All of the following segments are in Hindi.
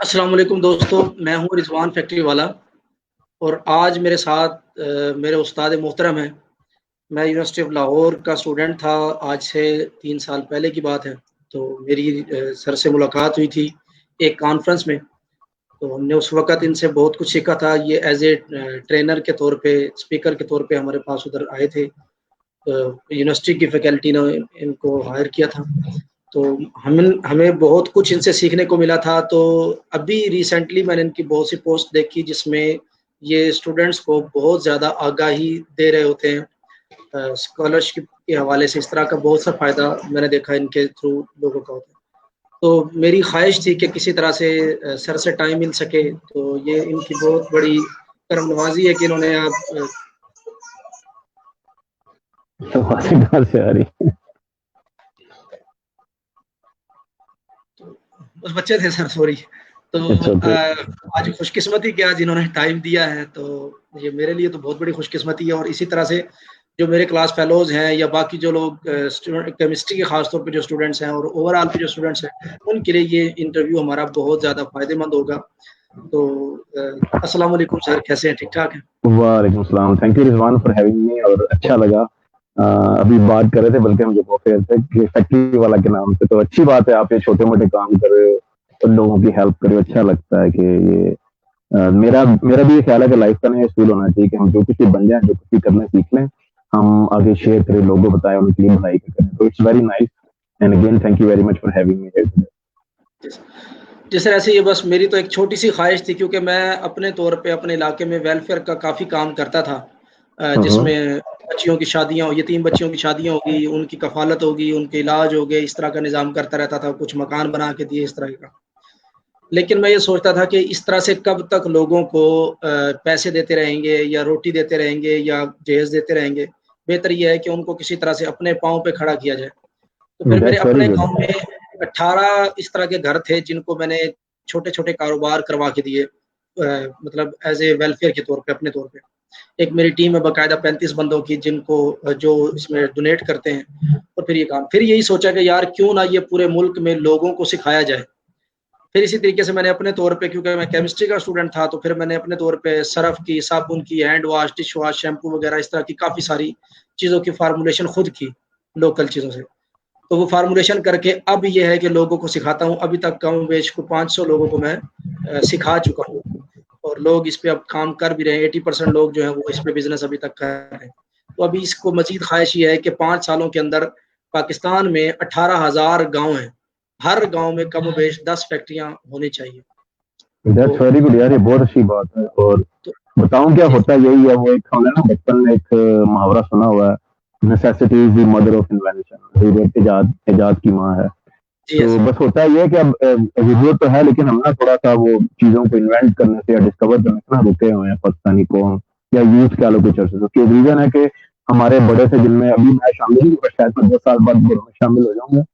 अस्सलाम वालेकुम दोस्तों, मैं हूँ रिज़वान फैक्ट्री वाला और आज मेरे साथ मेरे उस्ताद मोहतरम हैं। मैं यूनिवर्सिटी ऑफ लाहौर का स्टूडेंट था, आज से 3 साल पहले की बात है। तो मेरी सर से मुलाकात हुई थी एक कॉन्फ्रेंस में, तो हमने उस वक़्त इनसे बहुत कुछ सीखा था। ये एज़ ए ट्रेनर के तौर पे, स्पीकर के तौर पे हमारे पास उधर आए थे। यूनिवर्सिटी की फैकल्टी ने इनको हायर किया था। तो हमें हमें बहुत कुछ इनसे सीखने को मिला था। तो अभी रिसेंटली मैंने इनकी बहुत सी पोस्ट देखी जिसमें ये स्टूडेंट्स को बहुत ज़्यादा आगाही दे रहे होते हैं। स्कॉलरशिप के हवाले से इस तरह का बहुत सा फ़ायदा मैंने देखा इनके थ्रू लोगों का होता है। तो मेरी ख़्वाहिश थी कि किसी तरह से सर से टाइम मिल सके, तो ये इनकी बहुत बड़ी करम-नवाज़ी है कि इन्होंने कहाँ से आ रही है? बस बच्चे थे सर, सॉरी। तो आज खुशकिस्मती कि आज इन्होंने टाइम दिया है, तो ये मेरे लिए तो बहुत बड़ी खुशकिस्मती है। और इसी तरह से जो मेरे क्लास फेलोज़ हैं या बाकी जो लोग केमिस्ट्री के ख़ास तौर पे जो स्टूडेंट्स हैं और ओवरऑल पे जो स्टूडेंट्स हैं, उनके लिए ये इंटरव्यू हमारा बहुत ज़्यादा फ़ायदेमंद होगा। तो अस्सलाम वालेकुम सर, कैसे हैं? ठीक-ठाक हैं? वालेकुम सलाम। Thank you Rizwan for having मी और अच्छा लगा। अभी बात कर रहे थे बल्कि हम जब ऑफेयर थे कि फैक्ट्री वाला के नाम से, तो अच्छी बात है आप ये छोटे-मोटे काम कर रहे हो और लोगों की हेल्प कर रहे हो। अच्छा लगता है कि ये मेरा मेरा भी ये ख्याल है कि लाइफ का ना ये असूल होना चाहिए कि हम जो कुछ भी बन जाएँ, जो कुछ भी करना सीख लें, हम आगे शेयर करें, लोगों को बताएँ, उनके लिए भलाई करें। तो it's very nice and again thank you very much for having me here today. जी सर, ऐसे ये बस मेरी तो एक छोटी-सी ख़्वाहिश थी, क्योंकि मैं अपने तौर पे अपने इलाके में वेलफेयर का काफ़ी काम करता था। जिसमें बच्चियों की शादियाँ, यतीम बच्चियों की शादियाँ होगी, उनकी कफ़ालत होगी, उनके इलाज हो गए, इस तरह का निज़ाम करता रहता था, कुछ मकान बना के दिए, इस तरह का। लेकिन मैं ये सोचता था कि इस तरह से कब तक लोगों को पैसे देते रहेंगे या रोटी देते रहेंगे या दहेज़ देते रहेंगे। बेहतर ये है कि उनको किसी तरह से अपने पाँव पे खड़ा किया जाए। तो फिर मेरे दैट्स वेरी अपने गुड। गाँव में 18 इस तरह के घर थे जिनको मैंने छोटे-छोटे कारोबार करवा के दिए, मतलब एज़ ए वेलफेयर के तौर पे, अपने तौर पे। एक मेरी टीम है बाकायदा 35 बंदों की, जिनको जो इसमें डोनेट करते हैं और फिर ये काम। फिर यही सोचा कि यार क्यों ना ये पूरे मुल्क में लोगों को सिखाया जाए। फिर इसी तरीके से मैंने अपने तौर पे, क्योंकि मैं केमिस्ट्री का स्टूडेंट था, तो फिर मैंने अपने तौर पे सरफ़ की, साबुन की, hand wash, dish wash, shampoo वगैरह इस तरह की काफ़ी सारी चीज़ों की फ़ॉर्मुलेशन खुद की, लोकल चीज़ों से। तो वो फ़ॉर्मुलेशन करके अब ये है कि लोगों को सिखाता हूँ। अभी तक कम-ओ-बेश को 500 लोगों को मैं सिखा चुका हूँ और लोग इस पे अब काम कर भी रहे हैं। 80% लोग जो हैं वो इस पे बिज़नेस अभी तक कर रहे हैं। तो अभी इसको मज़ीद ख़्वाहिश ये है कि 5 सालों के अंदर पाकिस्तान में 18,000 गाँव हैं। हर गाँव में कम-ओ-बेश 10 फैक्ट्रियाँ होनी चाहिए। दैट्स तो वेरी गुड यार, ये बहुत अच्छी बात है। और तो बताऊँ क्या जी, होता है, यही है वो एक हमने ना बचपन में एक मुहावरा सुना हुआ है, necessity is the mother of invention, ज़रूरत इजाद इजाद की माँ है। जी, तो यस। बस होता ये है कि अब ज़रूरत तो है लेकिन हम ना थोड़ा-सा वो चीज़ों को इन्वेंट करने से या डिस्कवर करने से ना रुके हुए हैं, पाकिस्तानी कौम या यूथ कह लो कुछ अर्से से। उसकी रीज़न है कि हमारे बड़े थे जिनमें अभी मैं शामिल हूँ, पर शायद मैं 10 साल बाद बड़ों में शामिल हो जाऊँगा।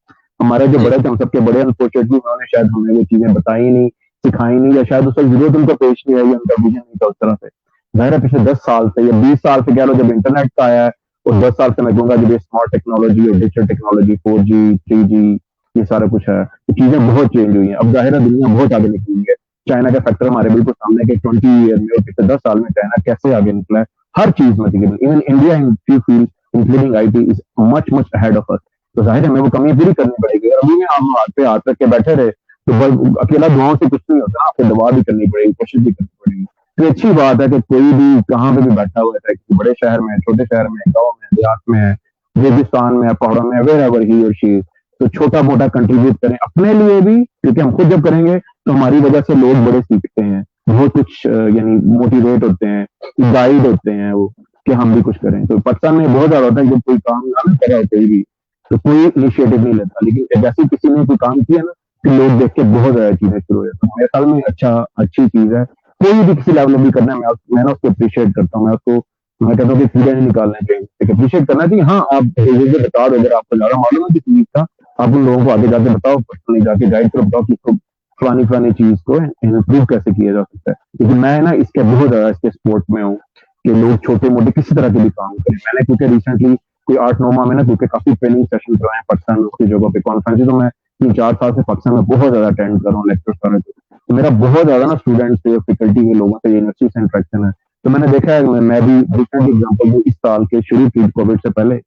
हमारे जो जी, बड़े थे हम सबके बड़े अनफॉर्चुनेटली उन्होंने शायद हमें वो चीज़ें बताई नहीं, सिखाई नहीं, या शायद उस वक़्त ज़रूरत उनको पेश नहीं आई, उनका विज़न नहीं था उस तरह से। ज़ाहिर है पिछले 10 साल से या 20 साल से कह लो जब इंटरनेट का आया है, और 10 साल से मैं कहूँगा जब ये स्मार्ट टेक्नोलॉजी और डिजिटल टेक्नोलॉजी 4G, 3G ये सारा कुछ है, तो चीज़ें बहुत चेंज हुई हैं। अब ज़ाहिर है दुनिया बहुत आगे निकली है। चाइना का फैक्टर हमारे बिल्कुल सामने है कि 20 ईयर में और पिछले 10 साल में चाइना कैसे आगे निकला है, हर चीज़ में तकरीबन। Even India in few fields including IT is much much ahead of us. तो ज़ाहिर है हमें वो कमी पूरी करनी पड़ेगी। अगर अभी में हम हाथ पे हाथ रख के बैठे रहे, तो बस अकेला दुआओं से कुछ नहीं होता, आपको दवा भी करनी पड़ेगी, कोशिश भी करनी पड़ेगी। तो अच्छी बात है कि कोई भी कहाँ पे भी बैठा हुआ है, चाहे किसी बड़े शहर में है, छोटे शहर में है, गाँव में है, देहात में है, रेगिस्तान में है, पहाड़ों में है, वेयरएवर ही और शी इज़, तो छोटा-मोटा कंट्रीब्यूट करें अपने लिए भी, क्योंकि हम खुद जब करेंगे तो हमारी वजह से लोग बड़े सीखते हैं, बहुत कुछ यानी मोटिवेट होते हैं, गाइड होते हैं वो कि हम भी कुछ करें। तो पाकिस्तान में बहुत ज़्यादा होता है जब कोई काम ना कर रहा हो कोई भी, तो कोई इनिशिएटिव नहीं लेता, लेकिन जैसे ही किसी ने कोई काम किया ना, फिर लोग देख के बहुत ज़्यादा चीज़ें शुरू हो जाती हैं। मेरे ख्याल में अच्छी चीज़ है। कोई भी किसी लेवल में भी करना है, मैं ना उसको अप्रिशिएट करता हूँ। मैं कहता हूँ कि कीड़े नहीं निकालने चाहिए, एक अप्रिशिएट करना चाहिए। हाँ, आप बता दो, अगर आपको ज़्यादा मालूम है किसी चीज़ का, आप उन लोगों को आगे जाके बताओ, पर्सनली जाके गाइड करो, बताओ कि इसको फलानी चीज़ को इम्प्रूव कैसे किया जा सकता है। क्योंकि मैं ना इसके बहुत ज़्यादा इसके सपोर्ट में हूँ कि लोग छोटे-मोटे किसी तरह के भी काम करें। मैंने क्योंकि रिसेंटली कोई 8-9 माह में ना क्योंकि काफ़ी ट्रेनिंग सेशन करवाए हैं पाकिस्तान में, उसकी जगहों पे कॉन्फ्रेंसेस, तो मैं 3-4 साल से पाकिस्तान में बहुत ज़्यादा अटेंड कर रहा हूँ, लेक्चर्स कर रहा हूँ। तो मेरा बहुत ज्यादा ना स्टूडेंट से, फैकल्टी के लोगों से, यूनिवर्सिटी से इंटरेक्शन है। तो मैंने देखा है, मैं भी रिसेंट एग्जाम्पल दूं, इस साल के शुरू की कोविड से पहले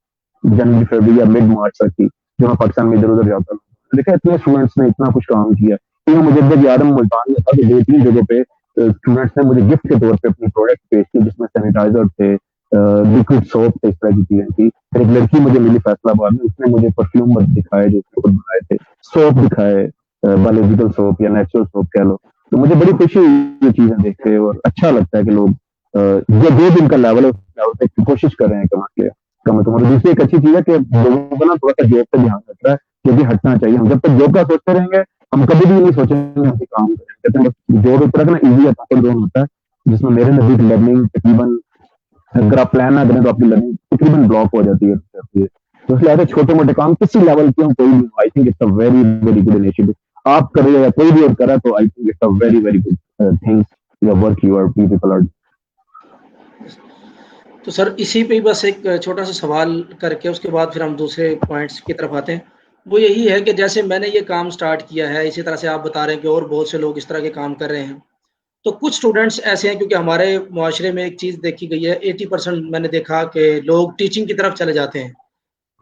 जनवरी फरवरी या मिड मार्च तक की, जो मैं पाकिस्तान में इधर उधर जाता था, देखा इतने स्टूडेंट्स ने इतना कुछ काम किया। तो मुझे जब याद है, मुल्तान में था तो दो तीन जगहों पे स्टूडेंट्स ने मुझे गिफ्ट के तौर पे अपनी प्रोडक्ट पेश की, जिसमें सैनिटाइजर थे, लिक्विड सोप थे, इस तरह की चीजें थी। फिर एक लड़की मुझे मिली फैसलाबाद में, उसने मुझे परफ्यूम दिखाए जो उसने खुद बनाए थे, सोप दिखाए, बायोलॉजिकल सोप या नेचुरल सोप कह लो। तो मुझे बड़ी खुशी हुई ये चीजें देख के, और अच्छा लगता है कि लोग जो जो भी इनका लेवल है, उस लेवल पे कोशिश कर रहे हैं कमाने के कम से कम। और दूसरी एक अच्छी चीज है कि लोगों को ना थोड़ा सा जॉब पे ध्यान रख रहा है, क्योंकि हटना चाहिए। हम जब तक जॉब का सोचते रहेंगे, हम कभी भी नहीं सोचेंगे हम काम करें। कहते हैं जॉब एक तरह का ना ईजी अटैक जोन होता है, जिसमें मेरे नजदीक लर्निंग तकरीबन, अगर आप प्लान ना करें तो आपकी लर्निंग तकरीबन ब्लॉक हो जाती है। तो इसलिए ऐसे छोटे मोटे काम किसी लेवल के हो, कोई भी, आई think it's a very very good initiative. आप कर रहे हो या कोई भी और कर रहा है, तो I think it's a very very good things, your work, your people are. तो सर इसी पे ही बस एक छोटा सा सवाल करके उसके बाद फिर हम दूसरे पॉइंट्स की तरफ आते हैं। वो यही है कि जैसे मैंने ये काम स्टार्ट किया है, इसी तरह से आप बता रहे हैं कि और बहुत से लोग इस तरह के काम कर रहे हैं। तो कुछ स्टूडेंट्स ऐसे हैं, क्योंकि हमारे मुआशरे में एक चीज़ देखी गई है, 80% मैंने देखा कि लोग टीचिंग की तरफ चले जाते हैं।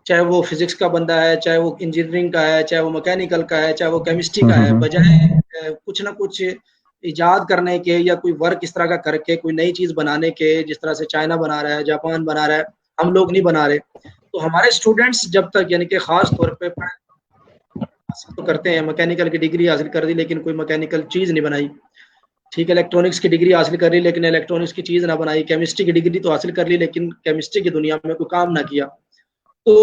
चाहे वो फिजिक्स का बंदा है, चाहे वो इंजीनियरिंग का है, चाहे वो मैकेनिकल का है, चाहे वो केमिस्ट्री का है, बजाय कुछ ना कुछ इजाद करने के या कोई वर्क इस तरह का करके कोई नई चीज़ बनाने के, जिस तरह से चाइना बना रहा है, जापान बना रहा है, हम लोग नहीं बना रहे। तो हमारे स्टूडेंट्स जब तक, यानी कि ख़ास तौर पे तो करते हैं, मैकेनिकल की डिग्री हासिल कर दी लेकिन कोई मैकेनिकल चीज़ नहीं बनाई। ठीक है, इलेक्ट्रॉनिक्स की डिग्री हासिल कर ली लेकिन इलेक्ट्रॉनिक्स की चीज़ ना बनाई। केमिस्ट्री की डिग्री तो हासिल कर ली लेकिन केमिस्ट्री की दुनिया में कोई काम ना किया। तो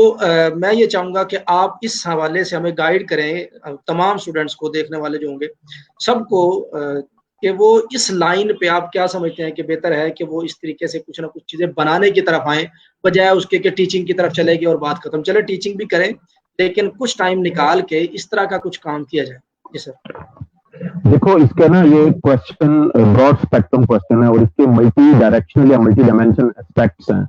मैं ये चाहूँगा कि आप इस हवाले से हमें गाइड करें, तमाम स्टूडेंट्स को, देखने वाले जो होंगे सबको, कि वो इस लाइन पे आप क्या समझते हैं कि बेहतर है कि वो इस तरीके से कुछ ना कुछ चीज़ें बनाने की तरफ आएँ, बजाय उसके कि टीचिंग की तरफ चले गए और बात खत्म। चले टीचिंग भी करें लेकिन कुछ टाइम निकाल के इस तरह का कुछ काम किया जाए। जी सर। देखो, इसका ना ये क्वेश्चन ब्रॉड स्पेक्ट्रम क्वेश्चन है, और इसके मल्टी डायरेक्शनल या मल्टी डायमेंशन एस्पेक्ट्स हैं।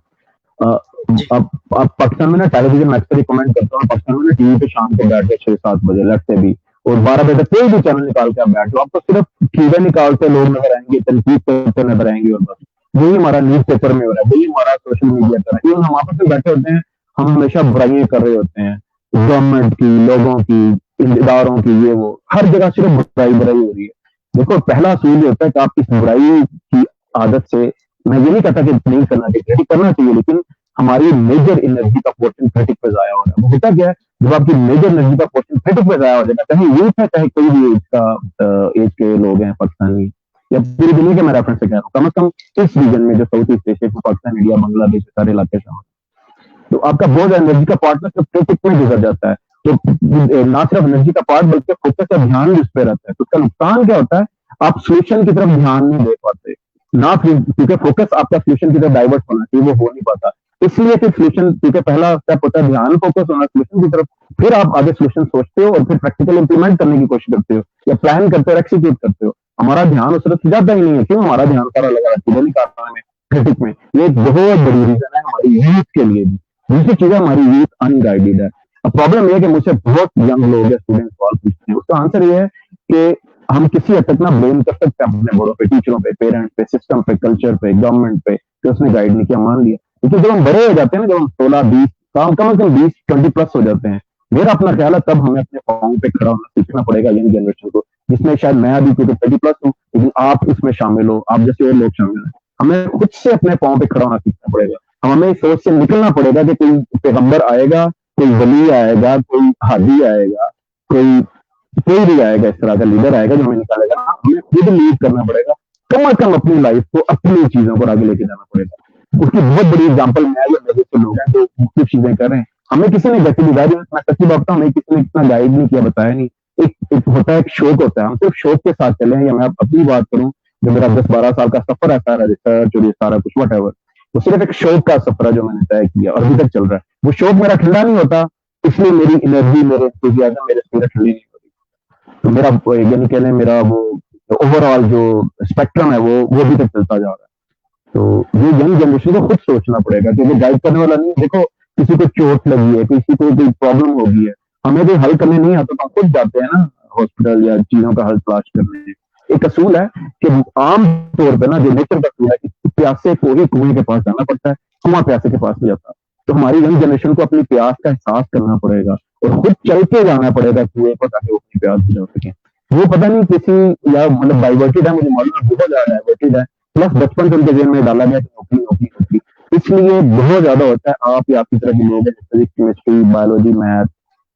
अ, जी। अब पाकिस्तान में ना टेलीविजन मैं अक्सर रिकमेंड करता हूँ, पाकिस्तान में ना टीवी पे शाम को बैठ के 6-7 बजे लगते भी, और 12 बजे तक कोई भी चैनल निकाल के आप बैठ लो, आपको सिर्फ कीड़े निकालते लोग नजर आएंगे, तनकीद करते नजर आएंगे, और बस वही हमारा न्यूज पेपर में हो रहा है, वही हमारा सोशल मीडिया पर है। इवन हम आपस में बैठे होते हैं, हम हमेशा बुराइयां कर रहे होते हैं, गवर्नमेंट की, लोगों की, इदारों की, ये वो हर जगह सिर्फ बुराई बुराई हो रही है। देखो, पहला असूल ये होता है कि आप इस बुराई की आदत से, मैं ये नहीं कहता कि नहीं करना चाहिए, क्रिटिक करना चाहिए, लेकिन हमारी मेजर एनर्जी का पोर्शन क्रिटिक पे जाया हो रहा है। वो होता क्या है, जब आपकी मेजर एनर्जी का पोर्शन क्रिटिक पे जाया हो जाएगा, चाहे यूथ है, चाहे कोई भी एज का एज के लोग हैं, पाकिस्तानी या पूरी दुनिया के, मैं रेफरेंस से कह रहा हूँ, कम से कम इस रीजन में जो साउथ ईस्ट एशिया में, पाकिस्तान, इंडिया, बांग्लादेश, सारे इलाके शामिल, तो आपका बहुत एनर्जी का पार्ट ना सिर्फ क्रिटिक में गुजर जाता है। तो ना सिर्फ एनर्जी का पार्ट, बल्कि फोकस का ध्यान भी उस पर रहता है। तो उसका नुकसान क्या होता है, आप सोल्यूशन की तरफ ध्यान नहीं दे पाते ना, क्योंकि फोकस आपका सोल्यूशन की तरफ डाइवर्ट होना चाहिए, वो हो नहीं पाता। इसलिए फिर सोल्यूशन, क्योंकि पहला स्टेप होता है ध्यान, फोकस होना सोल्यूशन की तरफ, फिर आप आगे सोल्यूशन सोचते हो और फिर प्रैक्टिकल इंप्लीमेंट करने की कोशिश करते हो, या प्लान करते हो, एक्सिक्यूट करते हो। हमारा ध्यान उस तरफ जाता ही नहीं है। क्यों? हमारा ध्यान सारा लगा रहा है निकालने में, क्रिटिक में। ये एक बहुत बड़ी रीजन है हमारी यूथ के लिए भी। दूसरी चीज है, हमारी यूथ अनगाइडेड है। अब प्रॉब्लम यह है कि मुझसे बहुत यंग लोग हैं, स्टूडेंट सवाल पूछते हैं, उसका आंसर ये है कि हम किसी हद तक ना ब्लेम कर सकते हैं अपने बड़ों पे, टीचरों पे, पेरेंट्स पे, सिस्टम पे, कल्चर पे, गवर्नमेंट पे, कि उसने गाइड नहीं किया, मान लिया। लेकिन जब हम बड़े हो जाते हैं ना, जब हम 16-20, कम से कम 20-20+ हो जाते हैं, मेरा अपना ख्याल है तब हमें अपने पाँव पे खड़ा होना सीखना पड़ेगा, यंग जनरेशन को, जिसमें शायद मैं अभी क्योंकि 30+ हूँ, लेकिन आप उसमें शामिल हो, आप जैसे और लोग शामिल हैं। हमें खुद से अपने पाँव पे खड़ा होना सीखना पड़ेगा। हमें इस सोच से निकलना पड़ेगा कि कोई पैगंबर आएगा, कोई वली आएगा, कोई हादी आएगा, कोई कोई भी आएगा, इस तरह का लीडर आएगा जो हमें निकालेगा। हमें खुद लीड करना पड़ेगा, कम से कम अपनी लाइफ को, अपनी चीजों को आगे लेके जाना पड़ेगा। उसकी बहुत बड़ी एग्जाम्पल मैं या मेरे से लोग हैं जो मुख्तलिफ चीजें कर रहे हैं। हमें किसी ने गति दिखाई, मैं सच्ची बात हमें किसी ने इतना गाइड नहीं किया, बताया नहीं। एक होता है, एक शौक होता है, हम सिर्फ शौक के साथ चले हैं। या मैं अपनी बात करूं, जो मेरा 10-12 साल का सफर है, सारा रिसर्च और ये सारा कुछ वट एवर, वो सिर्फ एक शौक का सफर है जो मैंने तय किया और अभी तक चल रहा है। वो शौक मेरा ठंडा नहीं होता, इसलिए मेरी एनर्जी, मेरे एंथुसियाज्म, मेरे स्पिरिट ठंडी नहीं होती। तो मेरा यानी कहने, मेरा वो ओवरऑल जो स्पेक्ट्रम है, वो भी तक चलता जा रहा है। तो ये यंग जनरेशन को खुद सोचना पड़ेगा, क्योंकि गाइड करने वाला नहीं। देखो, किसी को चोट लगी है, किसी को कोई प्रॉब्लम हो गई है, हमें कोई हल करने नहीं आता, तो हम खुद जाते हैं ना हॉस्पिटल या चीजों का हल तलाश करने। एक असूल है कि आम तौर पे ना जो नेचर का असूल है कि प्यासे को ही कुएं के पास जाना पड़ता है, कुआं प्यासे के पास नहीं जाता। तो हमारी यंग जनरेशन को अपनी प्यास का एहसास करना पड़ेगा और खुद चल के जाना पड़ेगा कुएं पर ताकि वो अपनी प्यास बुझा सके। वो पता नहीं किसी या मतलब डाइवर्टेड है, मुझे मालूम है बहुत ज्यादा डाइवर्टेड है, प्लस बचपन से उनके जेल में डाला गया कि नौकरी नौकरी नौकरी, इसलिए बहुत ज्यादा होता है। आप या आपकी तरह के लोग हैं physics chemistry biology math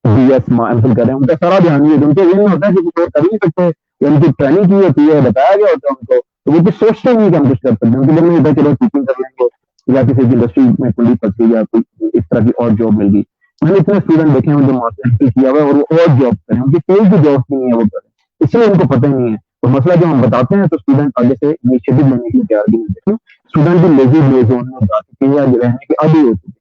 BS MPhil कर रहे हैं, उनका सारा ध्यान ये उनको ये नहीं होता है कि कुछ और कर ही नहीं सकते, या उनकी ट्रेनिंग की होती है, बताया गया होता है उनको, तो वो कुछ सोचते नहीं कि हम कुछ कर सकते हैं। उनके दिल में होता है चलो टीचिंग कर लेंगे या किसी की इंडस्ट्री में कुंडी फंस गई या कोई इस तरह की और जॉब मिल गई। मैंने इतने स्टूडेंट देखे हैं जो मास्टर किया हुआ है और वो और जॉब करें, उनकी कोई भी जॉब की नहीं है वो करें, इसलिए उनको पता ही नहीं है। तो मसला जो हम बताते हैं तो स्टूडेंट आगे से इनिशिएटिव लेने के लिए तैयार भी नहीं होते, स्टूडेंट भी लेजी प्ले जोन में जा चुके हैं या रहने के आदी हो चुके हैं,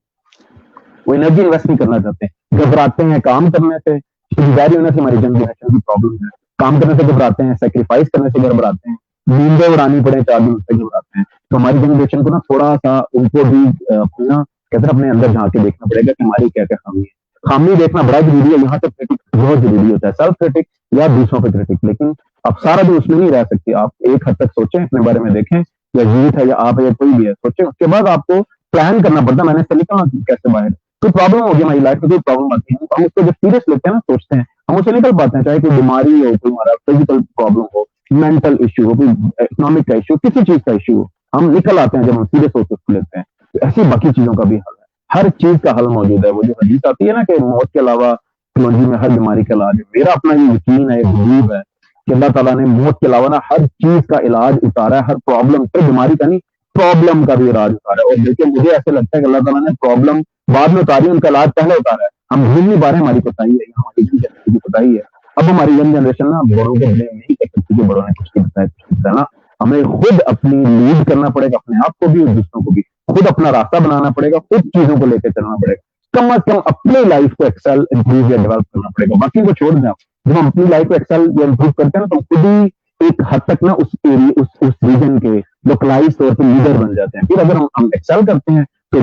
वो एनर्जी इन्वेस्ट नहीं करना चाहते, घबराते हैं काम करने से। जिम्मेदारी होने से हमारी जनरेशन की प्रॉब्लम है, काम करने से घबराते हैं, सेक्रीफाइस करने से घबराते हैं, नींदें उड़ानी पड़े 4 दिन उससे घबराते हैं। तो हमारी जनरेशन को ना थोड़ा सा उनको भी अपना कहते हैं अपने अंदर झांक के देखना पड़ेगा कि हमारी क्या क्या खामी है। खामी देखना बड़ा जरूरी है, यहाँ तक क्रिटिक बहुत जरूरी होता है, सेल्फ क्रिटिक या दूसरों पे क्रिटिक, लेकिन आप सारा दिन उसमें नहीं रह सकते। आप एक हद तक सोचें, अपने बारे में देखें, या जीत है या आप है या कोई भी है, सोचें, उसके बाद आपको प्लान करना पड़ता है मैंने इससे निकलना कैसे बाहर। कोई प्रॉब्लम होगी हमारी लाइफ में, कोई प्रॉब्लम आती है, हम उसको जब सीरियस लेते हैं ना, सोचते हैं, हम उससे निकल पाते हैं। चाहे कोई बीमारी हो, कोई हमारा फिजिकल प्रॉब्लम हो, मेंटल इश्यू हो, कोई इकोनॉमिक का इश्यू, किसी चीज का इश्यू हो, हम निकल आते हैं जब हम सीरियस होकर उसको लेते हैं। तो ऐसी बाकी चीजों का भी हल है, हर चीज का हल मौजूद है। वो जो हदीस आती है ना कि मौत के अलावा कलौंजी में हर बीमारी का इलाज है, मेरा अपना ये यकीन है, बिलीव है कि अल्लाह ताला ने मौत के अलावा ना हर चीज का इलाज उतारा है, हर प्रॉब्लम सिर्फ बीमारी का नहीं, प्रॉब्लम का भी इलाज उतारा है। और देखिए मुझे ऐसे लगता है कि अल्लाह ताला ने प्रॉब्लम बाद में उतारी, उनका इलाज पहले उतारा है। हम भूल नहीं पा रहे, हमारी कोताही है, हमारी जनरेशन की कोताही है। अब हमारी यंग जनरेशन ना बड़ों को ब्लेम नहीं कर सकती कि बड़ों ने कुछ नहीं बताया, कुछ नहीं बताया ना। हमें खुद अपनी लीड करना पड़ेगा, अपने आप को भी और दूसरों को भी, खुद अपना रास्ता बनाना पड़ेगा, खुद चीजों को लेकर चलना पड़ेगा। कम अज कम अपनी लाइफ को एक्सेल इंप्रूव या डेवलप करना पड़ेगा, बाकी को छोड़ दें। जब हम अपनी लाइफ को एक्सेल या इंप्रूव करते हैं ना, तो खुद ही एक हद तक ना उस एरिया उस रीजन के लोकलाइज तौर पर लीडर बन जाते हैं। फिर अगर हम एक्सेल करते हैं तो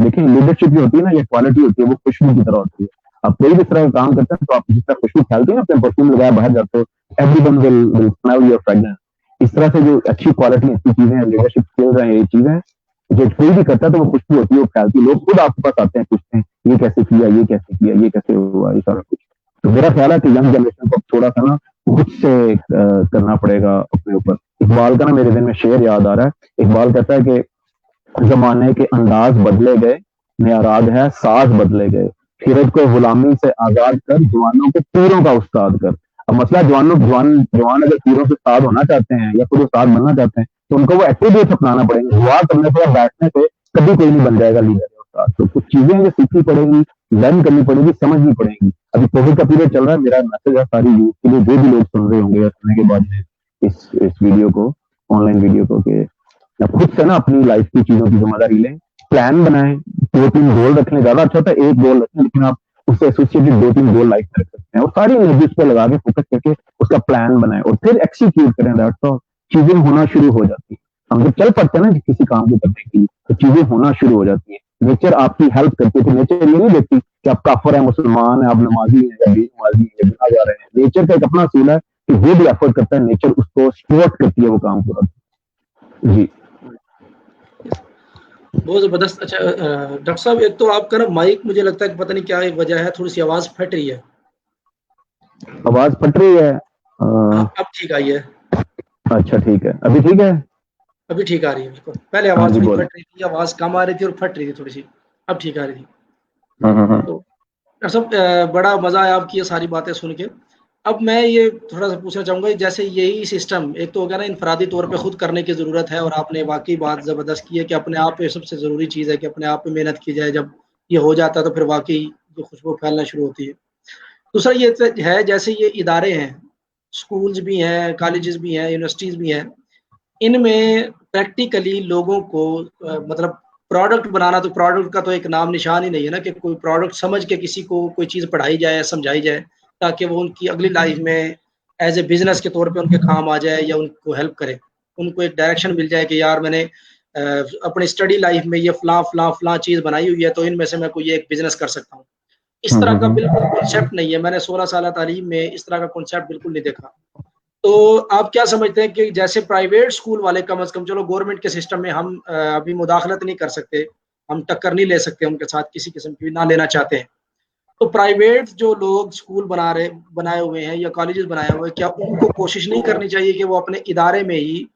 देखिए लीडरशिप जो होती है ना, ये क्वालिटी होती है, वो खुशबू की तरह होती है। आप कोई भी तरह का काम करते हैं तो आप जिस तरह खुशबू फैलती है ना, अपने परफ्यूम लगाया बाहर जाते हो, everyone will smell your fragrance. इस तरह से जो अच्छी क्वालिटी अच्छी चीजें हैं, लीडरशिप स्किल्स हैं, ये चीजें जो कोई भी करता है तो वो खुशबू होती है, वो फैलती है, लोग खुद आपके पास आते हैं, पूछते हैं ये कैसे किया, ये कैसे किया, ये कैसे हुआ, ये सारा कुछ। तो मेरा ख्याल है कि यंग जनरेशन को थोड़ा सा ना खुद से करना पड़ेगा अपने ऊपर। इकबाल का ना मेरे दिन में शेर याद आ रहा है। इकबाल कहता है कि जमाने के अंदाज बदले गए, नया राग है साज बदले गए, फिरत को गुलामी से आजाद कर, जवानों को पीरों का उस्ताद कर। अब मसला जवान अगर पीरों से उस्ताद होना चाहते हैं या खुद उस्ताद बनना चाहते हैं तो उनको वो एट्रीब्यूट्स अपनाना पड़ेंगे। दुआ करने से या बैठने से कभी कोई नहीं बन जाएगा लीडर या उस्ताद। तो कुछ चीजें जो सीखनी पड़ेगी, लर्न करनी पड़ेगी, समझनी पड़ेगी। अभी कोविड का पीरियड चल रहा है, मेरा मैसेज है सारी यूथ के लिए, जो भी लोग सुन रहे होंगे सुनने के बाद में इस वीडियो को, ऑनलाइन वीडियो को, कि आप खुद से ना अपनी लाइफ की चीजों की जिम्मेदारी लें, प्लान बनाएं, 2-3 गोल रख लें। ज्यादा अच्छा होता है एक गोल रखें, लेकिन आप उससे एसोसिएटेड 2-3 गोल लाइफ में रख सकते हैं और सारी एनर्जी उस पर लगा के फोकस करके उसका प्लान बनाएं और फिर एक्सीक्यूट करें। That's all. चीजें होना शुरू हो जाती है। हम जब चल पड़ते हैं ना किसी काम को करने के लिए तो चीजें होना शुरू हो जाती है। नेचर आपकी हेल्प करती है। तो नेचर ये नहीं देखती कि आप काफर है, मुसलमान है, आप नमाजी है या बेनमाजी है, गुनाहगार है। नेचर का एक अपना असूल है कि वो भी एफर्ट करता है, नेचर उसको सपोर्ट करती है वो काम पूरा। जी बहुत जबरदस्त। अच्छा डॉक्टर साहब, एक तो आपका ना माइक मुझे लगता है कि पता नहीं क्या एक वजह है, थोड़ी सी आवाज फट रही है। आवाज फट रही है? अब ठीक आई है। अच्छा ठीक है, अभी ठीक है? अभी ठीक आ रही है बिल्कुल। पहले आवाज थोड़ी फट रही थी, आवाज कम आ रही थी और फट रही थी थोड़ी सी, अब ठीक आ रही थी। तो डॉक्टर साहब बड़ा मजा आया आपकी ये सारी बातें सुन के। अब मैं ये थोड़ा सा पूछना चाहूँगा, जैसे यही सिस्टम एक तो हो गया ना इनफरादी तौर पे खुद करने की ज़रूरत है, और आपने वाकई बात ज़बरदस्त की है कि अपने आप पे सबसे ज़रूरी चीज़ है कि अपने आप पे मेहनत की जाए। जब ये हो जाता है तो फिर वाकई जो खुशबू फैलना शुरू होती है। दूसरा ये है, जैसे ये इदारे हैं, स्कूल्स भी हैं, कॉलेजेस भी हैं, यूनिवर्सिटीज़ भी हैं, इनमें प्रैक्टिकली लोगों को मतलब प्रोडक्ट बनाना, तो प्रोडक्ट का तो एक नाम निशान ही नहीं है ना कि कोई प्रोडक्ट समझ के किसी को कोई चीज़ पढ़ाई जाए, समझाई जाए, ताकि वो उनकी अगली लाइफ में एज ए बिजनेस के तौर पे उनके काम आ जाए या उनको हेल्प करे, उनको एक डायरेक्शन मिल जाए कि यार मैंने अपनी स्टडी लाइफ में ये फलां चीज़ बनाई हुई है, तो इनमें से मैं कोई एक बिजनेस कर सकता हूँ। इस तरह का बिल्कुल कॉन्सेप्ट नहीं है। मैंने 16 साल तालीम में इस तरह का कॉन्सेप्ट बिल्कुल नहीं देखा। तो आप क्या समझते हैं कि जैसे प्राइवेट स्कूल वाले कम से कम, चलो गवर्नमेंट के सिस्टम में हम अभी मुदाखलत नहीं कर सकते, हम टक्कर नहीं ले सकते उनके साथ, किसी किस्म की भी ना लेना चाहते हैं, तो प्राइवेट जो लोग स्कूल बनाए हुए हैं या कॉलेजेस बनाए हुए हैं, क्या उनको कोशिश नहीं करनी चाहिए कि वो अपने इदारे में ही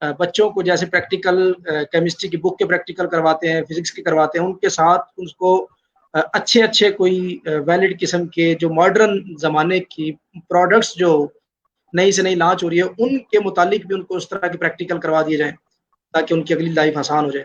बच्चों को जैसे प्रैक्टिकल केमिस्ट्री की बुक के प्रैक्टिकल करवाते हैं, फिजिक्स के करवाते हैं, उनके साथ उसको अच्छे अच्छे कोई वैलिड किस्म के जो मॉडर्न जमाने की प्रोडक्ट्स जो नई से नई लॉन्च हो रही है, उनके मुतालिक भी उनको उस तरह के प्रैक्टिकल करवा दिए जाए ताकि उनकी अगली लाइफ आसान हो जाए।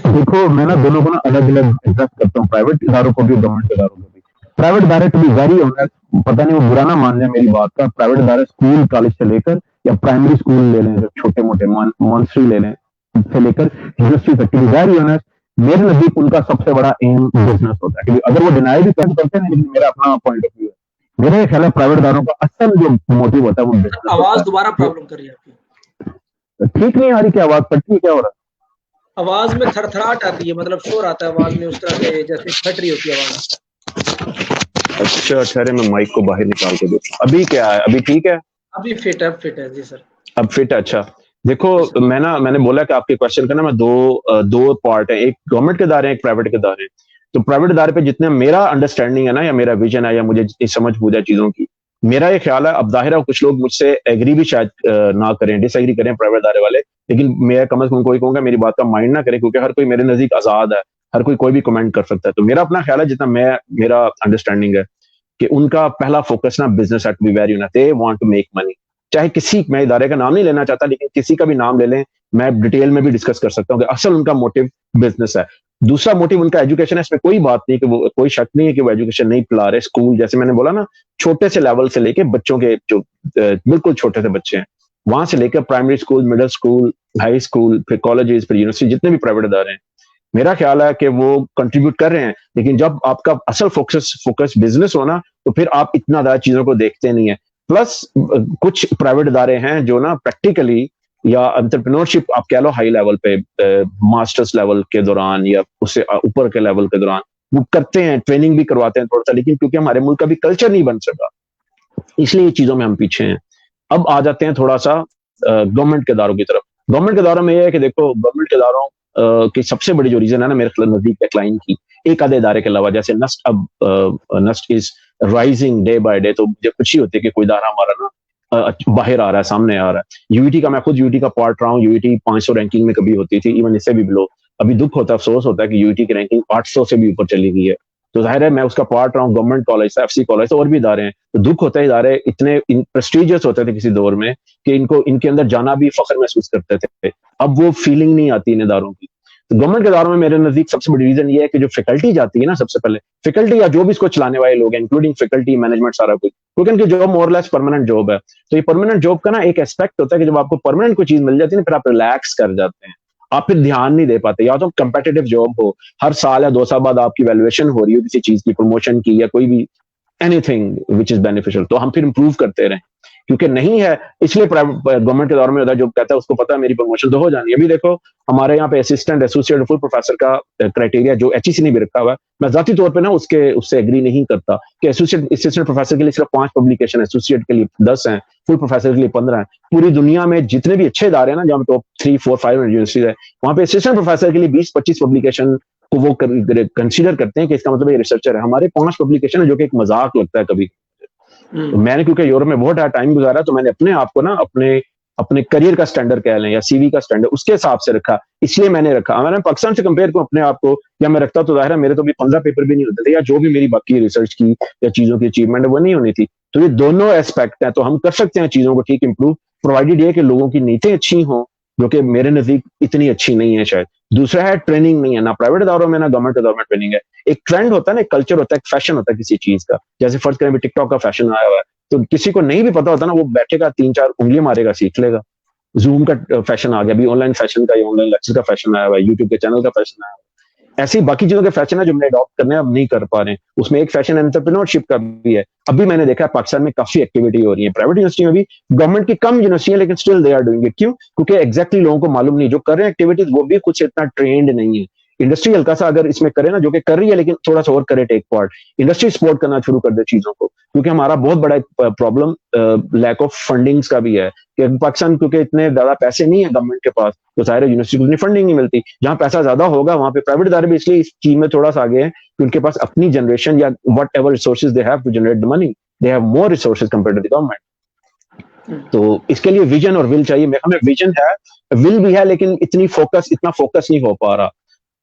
देखो, मैं ना दोनों को ना अलग अलग एड्रेस करता हूँ, प्राइवेट इदारों को भी, गवर्नमेंट इदारों को भी। प्राइवेट इदारे टू बी वेरी ऑनेस्ट, पता नहीं वो बुरा ना मान जाए मेरी बात का, प्राइवेट इदारे स्कूल कॉलेज से लेकर या प्राइमरी स्कूल ले लें, जो छोटे मोटे मॉन्स्ट्री ले लें, से लेकर यूनिवर्सिटी तक, टू बी वेरी ऑनेस्ट, मेरे नजदीक उनका सबसे बड़ा एम बिजनेस होता है। क्योंकि अगर वो डिनाई भी करते हैं, लेकिन मेरा अपना पॉइंट ऑफ व्यू है, मेरे ख्याल है प्राइवेट इदारों का असल जो मोटिव होता है वो बिजनेस। आवाज दोबारा प्रॉब्लम कर रही है आपकी, ठीक नहीं आ रही क्या आवाज? पट्टी क्या हो रहा है? आवाज में थरथराहट आती है, मतलब शोर आता है आवाज में, उस तरह से जैसे फट रही होती है आवाज। अच्छा, ठहरे मैं माइक को बाहर निकाल के दूं। अभी क्या है? अभी ठीक है? अभी फिट है जी सर। अब फिट है। अच्छा, देखो, मैंने बोला कि आपके क्वेश्चन का ना मैं दो पार्ट है, एक गवर्नमेंट के इदारे हैं, एक प्राइवेट के इदारे हैं। तो प्राइवेट इदारे पे जितने मेरा अंडरस्टैंडिंग है ना, या मेरा विजन है, या मुझे जितनी समझ बूझ है चीजों की, मेरा ये ख्याल है, अब जाहिर है कुछ लोग मुझसे एग्री भी शायद ना करें, डिसएग्री करें प्राइवेट इदारे वाले, लेकिन मैं कम से कम कोई कहूंगा मेरी बात का माइंड ना करें, क्योंकि हर कोई मेरे नजदीक आजाद है, हर कोई भी कमेंट कर सकता है। तो मेरा अपना ख्याल है, जितना मेरा अंडरस्टैंडिंग है, कि उनका पहला फोकस ना बिजनेस है, to be very honest, they want to make money. चाहे किसी, मैं इदारे का नाम नहीं लेना चाहता, लेकिन किसी का भी नाम ले लें, मैं डिटेल में भी डिस्कस कर सकता हूँ कि असल उनका मोटिव बिजनेस है। दूसरा मोटिव उनका एजुकेशन है, इसमें कोई बात नहीं कि वो, कोई शक नहीं है कि वो एजुकेशन नहीं पिला रहे। स्कूल, जैसे मैंने बोला ना, छोटे से लेवल से लेके बच्चों के जो बिल्कुल छोटे से बच्चे हैं, वहां से लेकर primary school, middle school, high school, फिर कॉलेजेस, फिर यूनिवर्सिटी, जितने भी प्राइवेट इदारे हैं, मेरा ख्याल है कि वो कंट्रीब्यूट कर रहे हैं। लेकिन जब आपका असल फोकस बिजनेस हो ना, तो फिर आप इतना ज्यादा चीजों को देखते नहीं है। प्लस कुछ प्राइवेट इदारे हैं जो ना प्रैक्टिकली या एंटरप्रेन्योरशिप आप कह लो हाई लेवल पे, मास्टर्स लेवल के दौरान या उससे ऊपर के लेवल के दौरान वो करते हैं, ट्रेनिंग भी करवाते हैं थोड़ा सा, लेकिन क्योंकि हमारे मुल्क का भी कल्चर नहीं बन सका, इसलिए ये चीजों में हम पीछे हैं। अब आ जाते हैं थोड़ा सा गवर्नमेंट के इदारों की तरफ। गवर्नमेंट के इदारों में यह है कि देखो, गवर्नमेंट के इदारों की सबसे बड़ी जो रीजन है ना, मेरे नजदीक डिक्लाइन की, एक आधे इदारे के अलावा, जैसे नस्ट, अब NUST is rising day by day, तो मुझे खुशी होती है कि कोई इदारा हमारा ना बाहर आ रहा है, सामने आ रहा है। यूईटी का, मैं खुद यूईटी का पार्ट रहा हूँ, यूईटी 500 रैंकिंग में कभी होती थी, इवन इससे भी बिलो। अभी दुख होता है, अफसोस होता है कि यूईटी की रैंकिंग 800 से भी ऊपर चली गई है। तो जाहिर है मैं उसका पार्ट रहा हूँ, गवर्नमेंट कॉलेज, एफसी कॉलेज, और भी इदारे हैं। तो दुख होता है, इदारे इतने प्रेस्टिजियस होते थे किसी दौर में कि इनके अंदर जाना भी फख्र महसूस करते थे। अब वो फीलिंग नहीं आती इन इदारों की। तो गवर्नमेंट के इदारों में मेरे नजदीक सबसे बड़ी रीजन ये है कि जो फैकल्टी जाती है ना, सबसे पहले फैकल्टी या जो भी इसको चलाने वाले लोग हैं, इंक्लूडिंग फैकल्टी, मैनेजमेंट, सारा कुछ, क्योंकि उनकी जॉब मोरलेस परमानेंट जॉब है। तो ये परमानेंट जॉब का ना एक एस्पेक्ट होता है कि जब आपको परमानेंट कोई चीज मिल जाती है ना, फिर आप रिलैक्स कर जाते हैं, आप फिर ध्यान नहीं दे पाते। या तो कंपेटिटिव जॉब हो, हर साल या 2 साल बाद आपकी वैल्यूएशन हो रही हो किसी चीज की, प्रमोशन की, या कोई भी एनीथिंग विच इज बेनिफिशियल, तो हम फिर इंप्रूव करते रहें। क्योंकि नहीं है, इसलिए गवर्नमेंट के दौर में होता है, जो कहता है उसको पता है मेरी प्रमोशन तो हो जानी है। अभी देखो, हमारे यहाँ पे असिस्टेंट, एसोसिएट, फुल प्रोफेसर का क्राइटेरिया जो एचईसी ने भी रखा हुआ है, मैं जाती तौर पे ना उससे एग्री नहीं करता कि असिस्टेंट प्रोफेसर के लिए सिर्फ 5 पब्लिकेशन है, एसोसिएट के लिए 10 हैं, फुल प्रोफेसर के लिए 15 है। पूरी दुनिया में जितने भी अच्छे इदारे हैं ना, जहाँ टॉप 3, 4, 5 यूनिवर्सिटीज है, वहां पे असिस्टेंट प्रोफेसर के लिए 20-25 पब्लिकेशन को वो कंसीडर करते हैं कि इसका मतलब ये रिसर्चर है। हमारे 5 पब्लिकेशन है, जो कि एक मजाक लगता है कभी। तो मैंने क्योंकि यूरोप में बहुत टाइम गुजारा, तो मैंने अपने आप को ना अपने करियर का स्टैंडर्ड कह लें या सीवी का स्टैंडर्ड, उसके हिसाब से रखा, इसलिए मैंने रखा। मैंने पाकिस्तान से कंपेयर करूं अपने आप को, या मैं रखता तो जाहिर है मेरे तो भी 15 पेपर भी नहीं होते थे, या जो भी मेरी बाकी रिसर्च की या चीजों की अचीवमेंट है वो नहीं होनी थी। तो ये दोनों एस्पेक्ट है, तो हम कर सकते हैं चीजों को ठीक इंप्रूव, प्रोवाइडेड ये कि लोगों की नीयतें अच्छी हों, जो कि मेरे नजदीक इतनी अच्छी नहीं है शायद। दूसरा है ट्रेनिंग नहीं है, ना प्राइवेट इदारों में ना गवर्नमेंट इदारों में ट्रेनिंग है। एक ट्रेंड होता है ना, एक कल्चर होता है, एक फैशन होता है किसी चीज का। जैसे फर्ज करें टिकटॉक का फैशन आया हुआ है, तो किसी को नहीं भी पता होता ना, वो बैठेगा 3-4 उंगलियां मारेगा, सीख लेगा। जूम का फैशन आ गया, अभी ऑनलाइन फैशन का, ऑनलाइन लेक्चर का फैशन आया हुआ है, यूट्यूब के चैनल का फैशन आया हुआ है। ऐसी बाकी चीजों के फैशन है जो हमने अडॉप्ट करने अब नहीं कर पा रहे हैं। उसमें एक फैशन एंटरप्रेन्योरशिप का भी है। अभी मैंने देखा है पाकिस्तान में काफी एक्टिविटी हो रही है, प्राइवेट यूनिवर्सिटी में भी, गवर्नमेंट की कम यूनिवर्सिटी है, लेकिन still they are doing it. क्यों? क्योंकि एग्जैक्टली लोगों को मालूम नहीं, जो कर रहे हैं एक्टिविटीज वो भी कुछ इतना ट्रेंड नहीं है। इंडस्ट्री हल्का सा अगर इसमें करे ना, जो कि कर रही है, लेकिन थोड़ा सा और करे टेक पार्ट, इंडस्ट्री सपोर्ट करना शुरू कर दे चीजों को, क्योंकि हमारा बहुत बड़ा प्रॉब्लम लैक ऑफ फंडिंग्स का भी है कि पाकिस्तान क्योंकि इतने ज्यादा पैसे नहीं है गवर्नमेंट के पास, तो सारे यूनिवर्सिटी को इतनी फंडिंग नहीं मिलती। जहां पैसा ज्यादा होगा वहां पे प्राइवेट इदारे भी इसलिए इस चीज में थोड़ा सा आगे हैं कि उनके पास अपनी जनरेशन या whatever resources they have to generate the money, they have more resources compare to the government. तो इसके लिए विजन और विल चाहिए। हमें विजन है, विल भी है, लेकिन इतना फोकस नहीं हो पा रहा।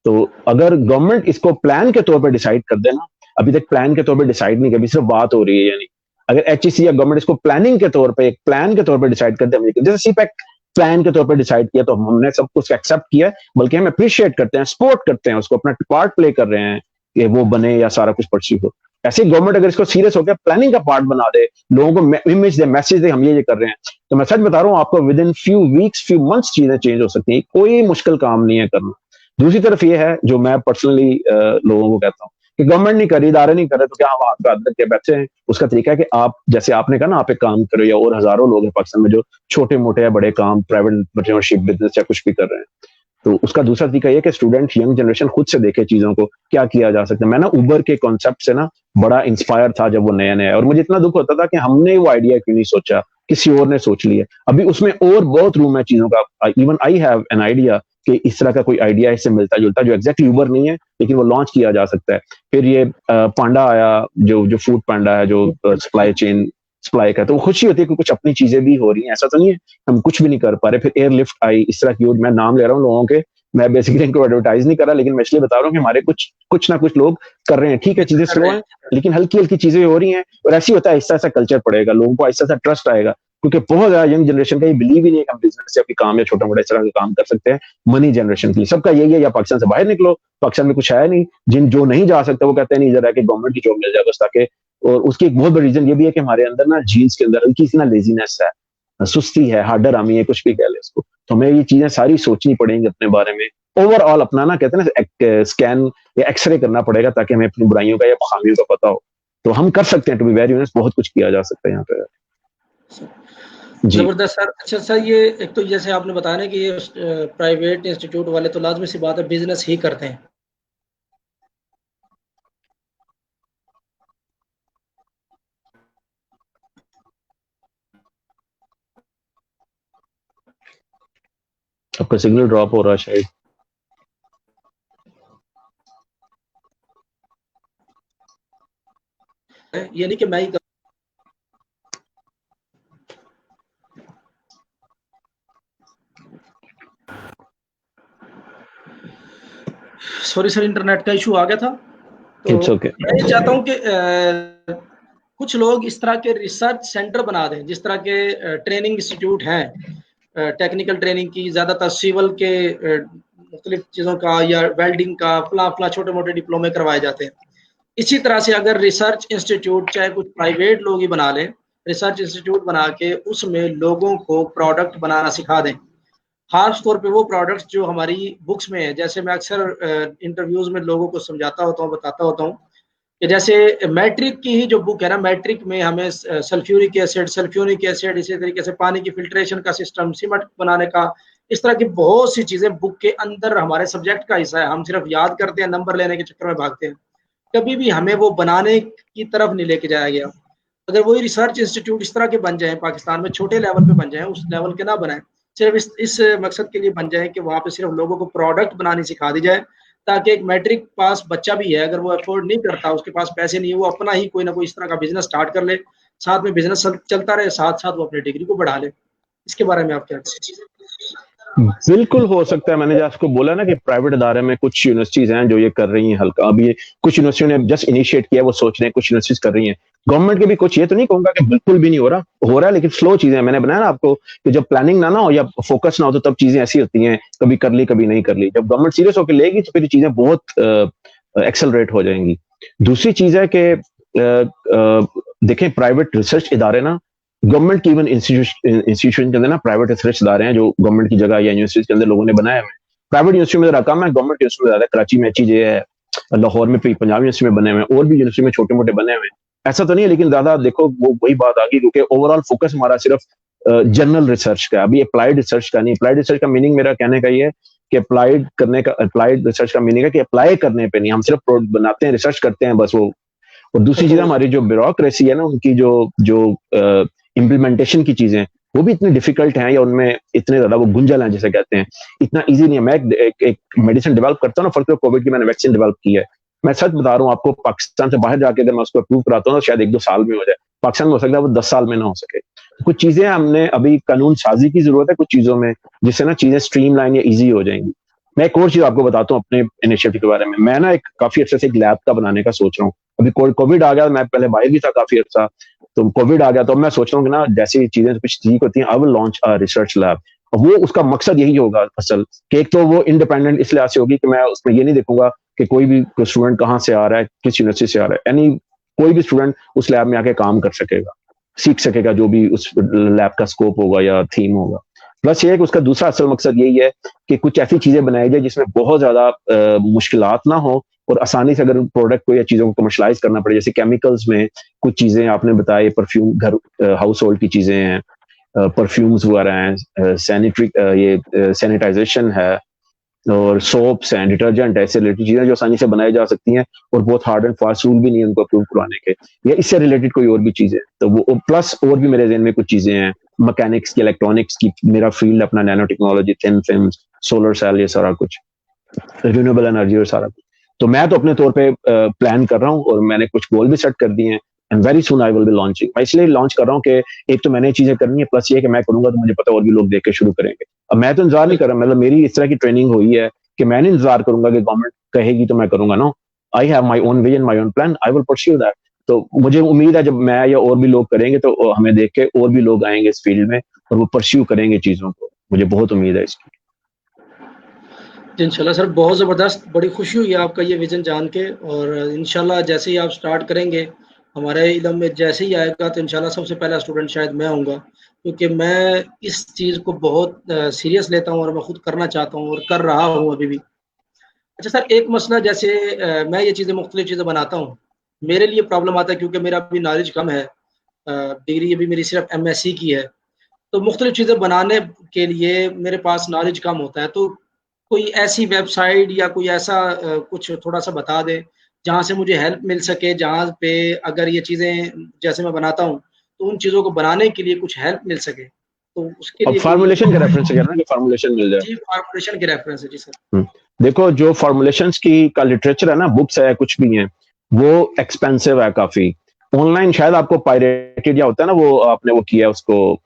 तो अगर गवर्नमेंट इसको प्लान के तौर पर डिसाइड कर देना, अभी तक प्लान के तौर पर डिसाइड नहीं किया, अभी सिर्फ बात हो रही है। यानी अगर एचईसी या गवर्नमेंट इसको प्लानिंग के तौर पर, एक प्लान के तौर पर डिसाइड कर दे, जैसे सीपैक प्लान के तौर पर डिसाइड किया, तो हमने सब कुछ एक्सेप्ट किया, बल्कि हम अप्रिशिएट करते हैं, सपोर्ट करते हैं, उसको अपना पार्ट प्ले कर रहे हैं कि वो बने या सारा कुछ परस्यू हो। ऐसे गवर्नमेंट अगर इसको सीरियस होकर प्लानिंग का पार्ट बना दे, लोगों को इमेज दे, मैसेज दे, हम ये कर रहे हैं, तो मैं सच बता रहा हूँ आपको, with in few weeks, few months चीजें चेंज हो सकती हैं। कोई मुश्किल काम नहीं है करना। दूसरी तरफ ये है, जो मैं पर्सनली लोगों को कहता हूँ कि गवर्नमेंट नहीं कर रही, इदारे नहीं कर रहे, तो क्या हम आपका आदत के बैठे हैं? उसका तरीका है कि आप, जैसे आपने कहा ना, आप एक काम करो, या और हजारों लोग हैं पाकिस्तान में जो छोटे मोटे या बड़े काम, प्राइवेट एंटरप्रेन्योरशिप, बिजनेस या कुछ भी कर रहे हैं। तो उसका दूसरा तरीका यह कि स्टूडेंट, यंग जनरेशन खुद से देखे चीजों को, क्या किया जा सकता है। मैं ना उबर के कॉन्सेप्ट से ना बड़ा इंस्पायर था जब वो नया नया, और मुझे इतना दुख होता था कि हमने वो आइडिया क्यों नहीं सोचा, किसी और ने सोच लिया। अभी उसमें और बहुत रूम है चीजों का। Even I have an idea कि इस तरह का कोई आइडिया इससे मिलता जुलता, जो एग्जैक्टली उबर नहीं है, लेकिन वो लॉन्च किया जा सकता है। फिर ये पांडा आया, जो फूड पांडा है, जो सप्लाई चेन सप्लाई का, तो वो खुशी होती है कि कुछ अपनी चीजें भी हो रही हैं। ऐसा तो नहीं है हम कुछ भी नहीं कर पा रहे। फिर एयरलिफ्ट आई, इस तरह की, और मैं नाम ले रहा हूँ लोगों के, मैं बेसिकली इनको एडवर्टाइज नहीं कर रहा, लेकिन मैं इसलिए बता रहा हूँ कि हमारे कुछ ना कुछ लोग कर रहे हैं। ठीक है, चीजें स्लो हैं, लेकिन हल्की हल्की चीजें हो रही हैं, और ऐसी होता है, ऐसा ऐसा कल्चर पड़ेगा, लोगों को ऐसा ऐसा ट्रस्ट आएगा, क्योंकि बहुत ज्यादा यंग जनरेशन का ये बिलीव ही नहीं है कि हम बिजनेस से अपनी काम या छोटा मोटा इस तरह का काम कर सकते हैं मनी जनरेशन के लिए। सबका यही है, या पाकिस्तान से बाहर निकलो, पाकिस्तान में कुछ है नहीं। जो नहीं जा सकता वो कहते हैं नहीं, इधर आके गवर्नमेंट की जॉब मिल जाए बस, ताकि। और उसकी एक बहुत बड़ी रीजन ये भी है कि हमारे अंदर ना, जीन्स के अंदर हल्की सी ना लेजीनेस है, सुस्ती है, हार्डर आमी है, कुछ भी कह ले उसको। तो हमें ये चीजें सारी सोचनी पड़ेंगी अपने बारे में, ओवरऑल अपना ना, कहते हैं ना, स्कैन या एक्सरे करना पड़ेगा, ताकि हमें अपनी बुराइयों का या खामियों का पता हो। तो हम कर सकते हैं, टू बी वेरी ऑनेस्ट, बहुत कुछ किया जा सकता है यहाँ पे। जबरदस्त सर। अच्छा सर, ये एक तो जैसे आपने बताया ना कि ये प्राइवेट इंस्टीट्यूट वाले तो लाजमी सी बात है बिजनेस ही करते हैं। आपका सिग्नल ड्रॉप हो रहा है शायद। ये नहीं कि मैं ही सॉरी सर, इंटरनेट का इशू आ गया था। तो मैं ये चाहता हूँ कि कुछ लोग इस तरह के रिसर्च सेंटर बना दें, जिस तरह के ट्रेनिंग इंस्टीट्यूट हैं, टेक्निकल ट्रेनिंग की, ज़्यादातर सिविल के मुख्तलिफ चीज़ों का या वेल्डिंग का, फला छोटे मोटे डिप्लोमे करवाए जाते हैं। इसी तरह से अगर रिसर्च इंस्टीट्यूट, चाहे कुछ प्राइवेट लोग ही बना लें, रिसर्च इंस्टीट्यूट बना के उसमें लोगों को प्रोडक्ट बनाना सिखा दें, खास तौर पे वो प्रोडक्ट्स जो हमारी बुक्स में है। जैसे मैं अक्सर इंटरव्यूज में लोगों को समझाता होता हूँ, बताता होता हूँ कि जैसे मैट्रिक की ही जो बुक है ना, मैट्रिक में हमें सल्फ्यूरिक एसिड, इसी तरीके से पानी की फिल्ट्रेशन का सिस्टम, सीमेंट बनाने का, इस तरह की बहुत सी चीज़ें बुक के अंदर हमारे सब्जेक्ट का हिस्सा है। हम सिर्फ याद करते हैं, नंबर लेने के चक्कर में भागते हैं, कभी भी हमें वो बनाने की तरफ नहीं लेके जाया गया। अगर वही रिसर्च इंस्टीट्यूट इस तरह के बन जाए पाकिस्तान में, छोटे लेवल पे बन जाए, उस लेवल के ना बनाए, सिर्फ इस मकसद के लिए बन जाए कि वहाँ पे सिर्फ लोगों को प्रोडक्ट बनानी सिखा दी जाए, ताकि एक मैट्रिक पास बच्चा भी है, अगर वो अफोर्ड नहीं करता, उसके पास पैसे नहीं है, वो अपना ही कोई ना कोई इस तरह का बिजनेस स्टार्ट कर ले, साथ में बिजनेस चलता रहे, साथ साथ वो अपनी डिग्री को बढ़ा ले। इसके बारे में आप क्या कहते हैं? बिल्कुल हो सकता है। मैंने जो आपको बोला ना कि प्राइवेट इदारे में कुछ यूनिवर्सिटीज हैं जो ये कर रही हैं हल्का। अभी ये कुछ यूनिवर्सिटियों ने जस्ट इनिशिएट किया, वो सोच रहे हैं, कुछ यूनिवर्सिटीज कर रही हैं। गवर्नमेंट के भी कुछ, ये तो नहीं कहूंगा कि बिल्कुल भी नहीं हो रहा है, लेकिन स्लो चीजें। मैंने बनाया ना आपको कि जब प्लानिंग ना हो या फोकस ना हो, तो तब चीजें ऐसी होती हैं, कभी कर ली कभी नहीं कर ली। जब गवर्नमेंट सीरियस होकर लेगी तो फिर चीजें बहुत एक्सेलरेट हो जाएंगी। दूसरी चीज है कि देखें, प्राइवेट रिसर्च इदारे ना, गवर्नमेंट की इवन इंस्टीट्यूशन के अंदर ना प्राइवेट रिसर्च इदारे हैं जो गवर्नमेंट की जगह या यूनिवर्सिटी के अंदर लोगों ने बनाए हुए। प्राइवेट यूनिवर्सिटी में जरा कम है, गवर्नमेंट यूनिवर्सिटी में ज्यादा। कराची में HEJ है, लाहौर में पंजाब यूनिवर्सिटी में बने हुए हैं, और भी यूनिवर्सिटी में छोटे मोटे बने हुए हैं। ऐसा तो नहीं है, लेकिन ज्यादा देखो वो वही बात आ गई, क्योंकि ओवरऑल फोकस हमारा सिर्फ जनरल रिसर्च का, अभी अप्लाइड रिसर्च का नहीं। अप्लाइड रिसर्च का मीनिंग मेरा कहने का ये है कि अप्लाइड करने का, अप्लाइड रिसर्च का मीनिंग है कि अप्लाई करने पे नहीं, हम सिर्फ प्रोडक्ट बनाते हैं, रिसर्च करते हैं बस वो। और दूसरी चीज हमारी जो ब्यूरोक्रेसी है ना, उनकी जो जो इम्प्लीमेंटेशन की चीजें, वो भी इतनी डिफिकल्ट हैं, या उनमें इतने ज्यादा वो गुंजल हैं जिसे कहते हैं, इतना इजी नहीं है। मैं एक मेडिसिन डेवलप करता हूँ ना, फर्स्ट कोविड की मैंने वैक्सीन डेवलप की है, मैं सच बता रहा हूँ आपको, पाकिस्तान से बाहर जाके अगर मैं उसको अप्रूव कराता हूँ तो शायद 1-2 साल में हो जाए, पाकिस्तान में हो सकता है वो 10 साल में ना हो सके। तो कुछ चीजें हमने अभी कानून साजी की जरूरत है कुछ चीजों में, जिससे ना चीजें स्ट्रीमलाइन या इजी हो जाएंगी। मैं एक और चीज आपको बताता हूँ अपने इनिशिएटिव के बारे में। मैं ना एक काफी अच्छे से एक लैब का बनाने का सोच रहा हूँ। अभी कोविड आ गया, मैं पहले बाहर भी था काफी अच्छा, तो कोविड आ गया, तो मैं सोच रहा हूँ कि ना जैसी चीजें कुछ ठीक होती हैं, I will launch a research lab. वो उसका मकसद यही होगा असल, कि एक तो वो इंडिपेंडेंट इस लिहाज से होगी कि मैं उसमें ये नहीं देखूंगा कि कोई भी स्टूडेंट कहाँ से आ रहा है, किस यूनिवर्सिटी से आ रहा है, यानी कोई भी स्टूडेंट उस लैब में आके काम कर सकेगा, सीख सकेगा जो भी उस लैब का स्कोप होगा या थीम होगा। प्लस ये है कि उसका दूसरा असल मकसद यही है कि कुछ ऐसी चीजें बनाई जाए जिसमें बहुत ज्यादा मुश्किलात ना हो, और आसानी से अगर प्रोडक्ट को या चीजों को कमर्शलाइज करना पड़े, जैसे केमिकल्स में कुछ चीजें आपने बताई, परफ्यूम, घर हाउस होल्ड की चीजें हैं, परफ्यूम्स वगैरह हैं, सैनिटरी, ये सैनिटाइजेशन है, और सोप्स हैं, डिटर्जेंट है, ऐसे रिलेटेड चीजें जो आसानी से बनाई जा सकती हैं, और बहुत हार्ड एंड फास्ट रूल भी नहीं है उनको अप्रूव करवाने के, या इससे रिलेटेड कोई और भी चीजें, तो वो प्लस और भी मेरे ज़हन में कुछ चीजें हैं, मैकेनिक्स की, इलेक्ट्रॉनिक्स की, मेरा फील्ड अपना nano technology, thin film, solar cell, ये सारा कुछ, रिन्यूएबल एनर्जी और सारा कुछ। तो मैं तो अपने तौर पे प्लान कर रहा हूँ, और मैंने कुछ गोल भी सेट कर दिए हैं, and very soon I will be launching. मैं इसलिए लॉन्च कर रहा हूँ कि एक तो मैंने चीजें करनी है, प्लस ये कि मैं करूंगा तो मुझे पता और भी लोग देख के शुरू करेंगे। अब मैं तो इंतजार नहीं कर रहा, मतलब मेरी इस तरह की ट्रेनिंग हुई है कि मैं नहीं इंतजार करूंगा कि गवर्नमेंट कहेगी तो मैं करूंगा। No, I have my own vision, my own plan, I will pursue that. तो मुझे उम्मीद है जब मैं या और भी लोग करेंगे तो हमें देख के और भी लोग आएंगे इस फील्ड में, और वो परस्यू करेंगे चीजों को। मुझे बहुत उम्मीद है इसकी। इंशाल्लाह सर, बहुत ज़बरदस्त, बड़ी खुशी हुई आपका ये विज़न जान के, और इंशाल्लाह जैसे ही आप स्टार्ट करेंगे, हमारे इल्म में जैसे ही आएगा तो इंशाल्लाह सबसे पहला स्टूडेंट शायद मैं होऊँगा, क्योंकि मैं इस चीज़ को बहुत सीरियस लेता हूँ और मैं खुद करना चाहता हूँ और कर रहा हूँ अभी भी। अच्छा सर, एक मसला जैसे मैं ये चीज़ें मुख्तलिफ़ चीज़ें बनाता हूँ, मेरे लिए प्रॉब्लम आता है क्योंकि मेरा अभी नॉलेज कम है, डिग्री अभी मेरी सिर्फ एमएससी की है, तो मुख्तलिफ़ चीज़ें बनाने के लिए मेरे पास नॉलेज कम होता है, तो कोई ऐसी वेबसाइट या कोई ऐसा कुछ थोड़ा-सा बता दें, जहाँ से मुझे हेल्प मिल सके, जहाँ पे अगर ये चीज़ें जैसे मैं बनाता हूँ, तो उन चीज़ों को बनाने के लिए कुछ हेल्प मिल सके, तो उसके अब लिए कोई। फार्मूलेशन के रेफरेंस से कह रहा ना कि फार्मूलेशन मिल जाए। जी, फॉर्मुलेशन के रेफरेंस है। जी सर। देखो, जो फॉर्मुलेशंस की का लिटरेचर है ना, बुक्स है, कुछ भी है, वो एक्सपेंसिव है काफी। ऑनलाइन शायद आपको पायरेटेड या होता है ना, वो आपने वो किया उसको,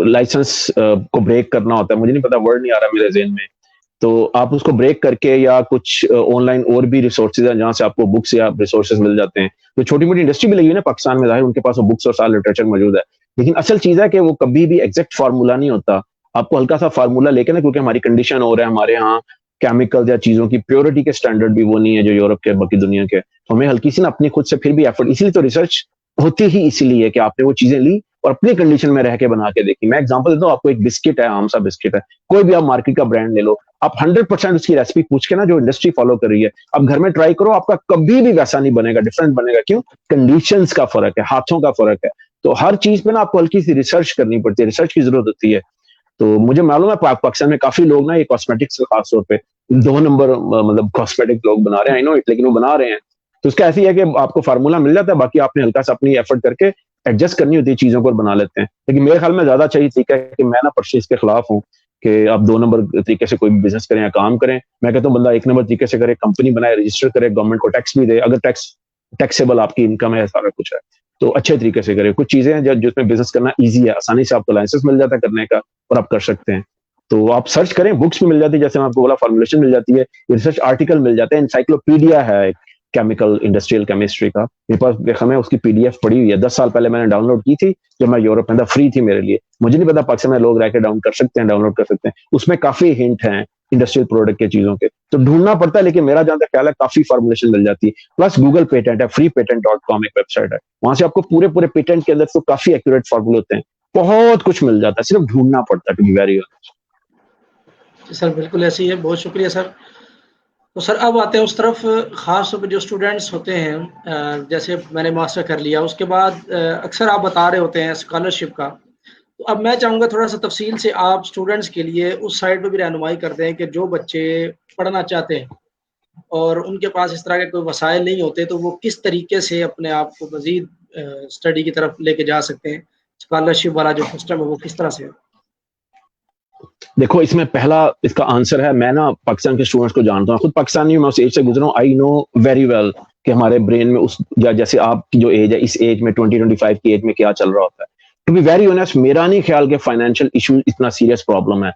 लाइसेंस को ब्रेक करना होता है, मुझे नहीं पता, वर्ड नहीं आ रहा मेरे ज़हन में, तो आप उसको ब्रेक करके या कुछ ऑनलाइन और भी रिसोर्सेज हैं जहां से आपको बुक्स या रिसोर्सेज मिल जाते हैं। तो छोटी मोटी इंडस्ट्री भी लगी हुई है ना पाकिस्तान में, जाहिर उनके पास वो बुक्स और सारा लिटरेचर मौजूद है। लेकिन असल चीज है कि वो कभी भी एग्जैक्ट फार्मूला नहीं होता। आपको हल्का सा फार्मूला लेके ना, क्योंकि हमारी कंडीशन हो रहा है, हमारे यहाँ केमिकल या चीजों की प्योरिटी के स्टैंडर्ड भी वो नहीं है जो यूरोप के बाकी दुनिया के, तो हमें हल्की सी ना अपनी खुद से फिर भी एफर्ट, इसीलिए तो रिसर्च होती ही इसीलिए कि आपने वो चीजें ली और अपनी कंडीशन में रह के बना के देखी। मैं एग्जांपल देता हूँ आपको, एक बिस्किट है, आम सा बिस्किट है, कोई भी आप मार्केट का ब्रांड ले लो, आप 100% उसकी रेसिपी पूछ के ना, जो इंडस्ट्री फॉलो कर रही है, अब घर में ट्राई करो, आपका कभी भी वैसा नहीं बनेगा, डिफरेंट बनेगा। क्यों? कंडीशंस का फर्क है, हाथों का फर्क है। तो हर चीज पे ना आपको हल्की सी रिसर्च करनी पड़ती है, रिसर्च की जरूरत होती है। तो मुझे मालूम है पाकिस्तान में काफी लोग ना ये कॉस्मेटिक्स खास तौर पे 2 नंबर मतलब कॉस्मेटिक लोग बना रहे हैं, आई नो इट, लेकिन वो बना रहे हैं। तो उसका ऐसी है कि आपको फार्मूला मिल जाता है, बाकी आपने हल्का सा अपनी एफर्ट करके एडजस्ट करनी होती है चीजों को और बना लेते हैं। लेकिन मेरे ख्याल में ज्यादा चाहिए तरीका है कि मैं ना परचेज के खिलाफ हूँ कि आप 2 नंबर तरीके से कोई भी बिजनेस करें या काम करें। मैं कहता हूँ बंदा 1 नंबर तरीके से करे, कंपनी बनाए, रजिस्टर करे, गवर्नमेंट को टैक्स भी दे, अगर टैक्सेबल आपकी इनकम है, सारा कुछ है, तो अच्छे तरीके से करे। कुछ चीजें हैं जिसमें बिजनेस करना ईजी है, आसानी से आपको लाइसेंस मिल जाता है करने का और आप कर सकते हैं। तो आप सर्च करें, बुक्स भी मिल जाती है, जैसे मैं आपको बोला फॉर्मुलेशन मिल जाती है, रिसर्च आर्टिकल मिल जाते हैं, इंसाइक्लोपीडिया है केमिकल इंडस्ट्रियल केमिस्ट्री का, मेरे पास देखा, मैं उसकी पीडीएफ पड़ी हुई है, 10 साल पहले मैंने डाउनलोड की थी जब मैं यूरोप में था, फ्री थी मेरे लिए। मुझे नहीं पता पाकिस्तान में लोग रह के डाउन कर सकते हैं, डाउनलोड कर सकते हैं, उसमें काफी हिंट हैं इंडस्ट्रियल प्रोडक्ट के चीजों के, तो ढूंढना पड़ता है, लेकिन मेरा जहां तक ख्याल है काफी फॉर्मुलेशन मिल जाती है। प्लस गूगल पेटेंट है, freepatent.com एक वेबसाइट है, वहां से आपको पूरे पूरे पेटेंट के अंदर तो काफी एक्यूरेट फॉर्मूले होते हैं, बहुत कुछ मिल जाता है, सिर्फ ढूंढना पड़ता है, to be very honest. Sir बिल्कुल ऐसे ही है, बहुत शुक्रिया सर। तो सर अब आते हैं उस तरफ, ख़ास तौर पे जो स्टूडेंट्स होते हैं, जैसे मैंने मास्टर कर लिया उसके बाद अक्सर आप बता रहे होते हैं स्कॉलरशिप का, तो अब मैं चाहूँगा थोड़ा सा तफसील से आप स्टूडेंट्स के लिए उस साइड पे भी रहनुमाई कर दें कि जो बच्चे पढ़ना चाहते हैं और उनके पास इस तरह के कोई वसाइल नहीं होते, तो वो किस तरीके से अपने आप को मज़ीद स्टडी की तरफ लेके जा सकते हैं। स्कॉलरशिप वाला जो सिस्टम है वो किस तरह से है? देखो, इसमें पहला इसका आंसर है, मैं ना पाकिस्तान के स्टूडेंट्स को जानता हूँ, खुद पाकिस्तानी हूँ, मैं उस एज से गुजरा हूँ। आई नो वेरी वेल कि हमारे ब्रेन में उस, या जैसे आपकी जो एज है, इस एज में 20-25 की एज में क्या चल रहा होता है। टू बी वेरी ऑनेस्ट, मेरा नहीं ख्याल कि फाइनेंशियल इशू इतना सीरियस प्रॉब्लम है।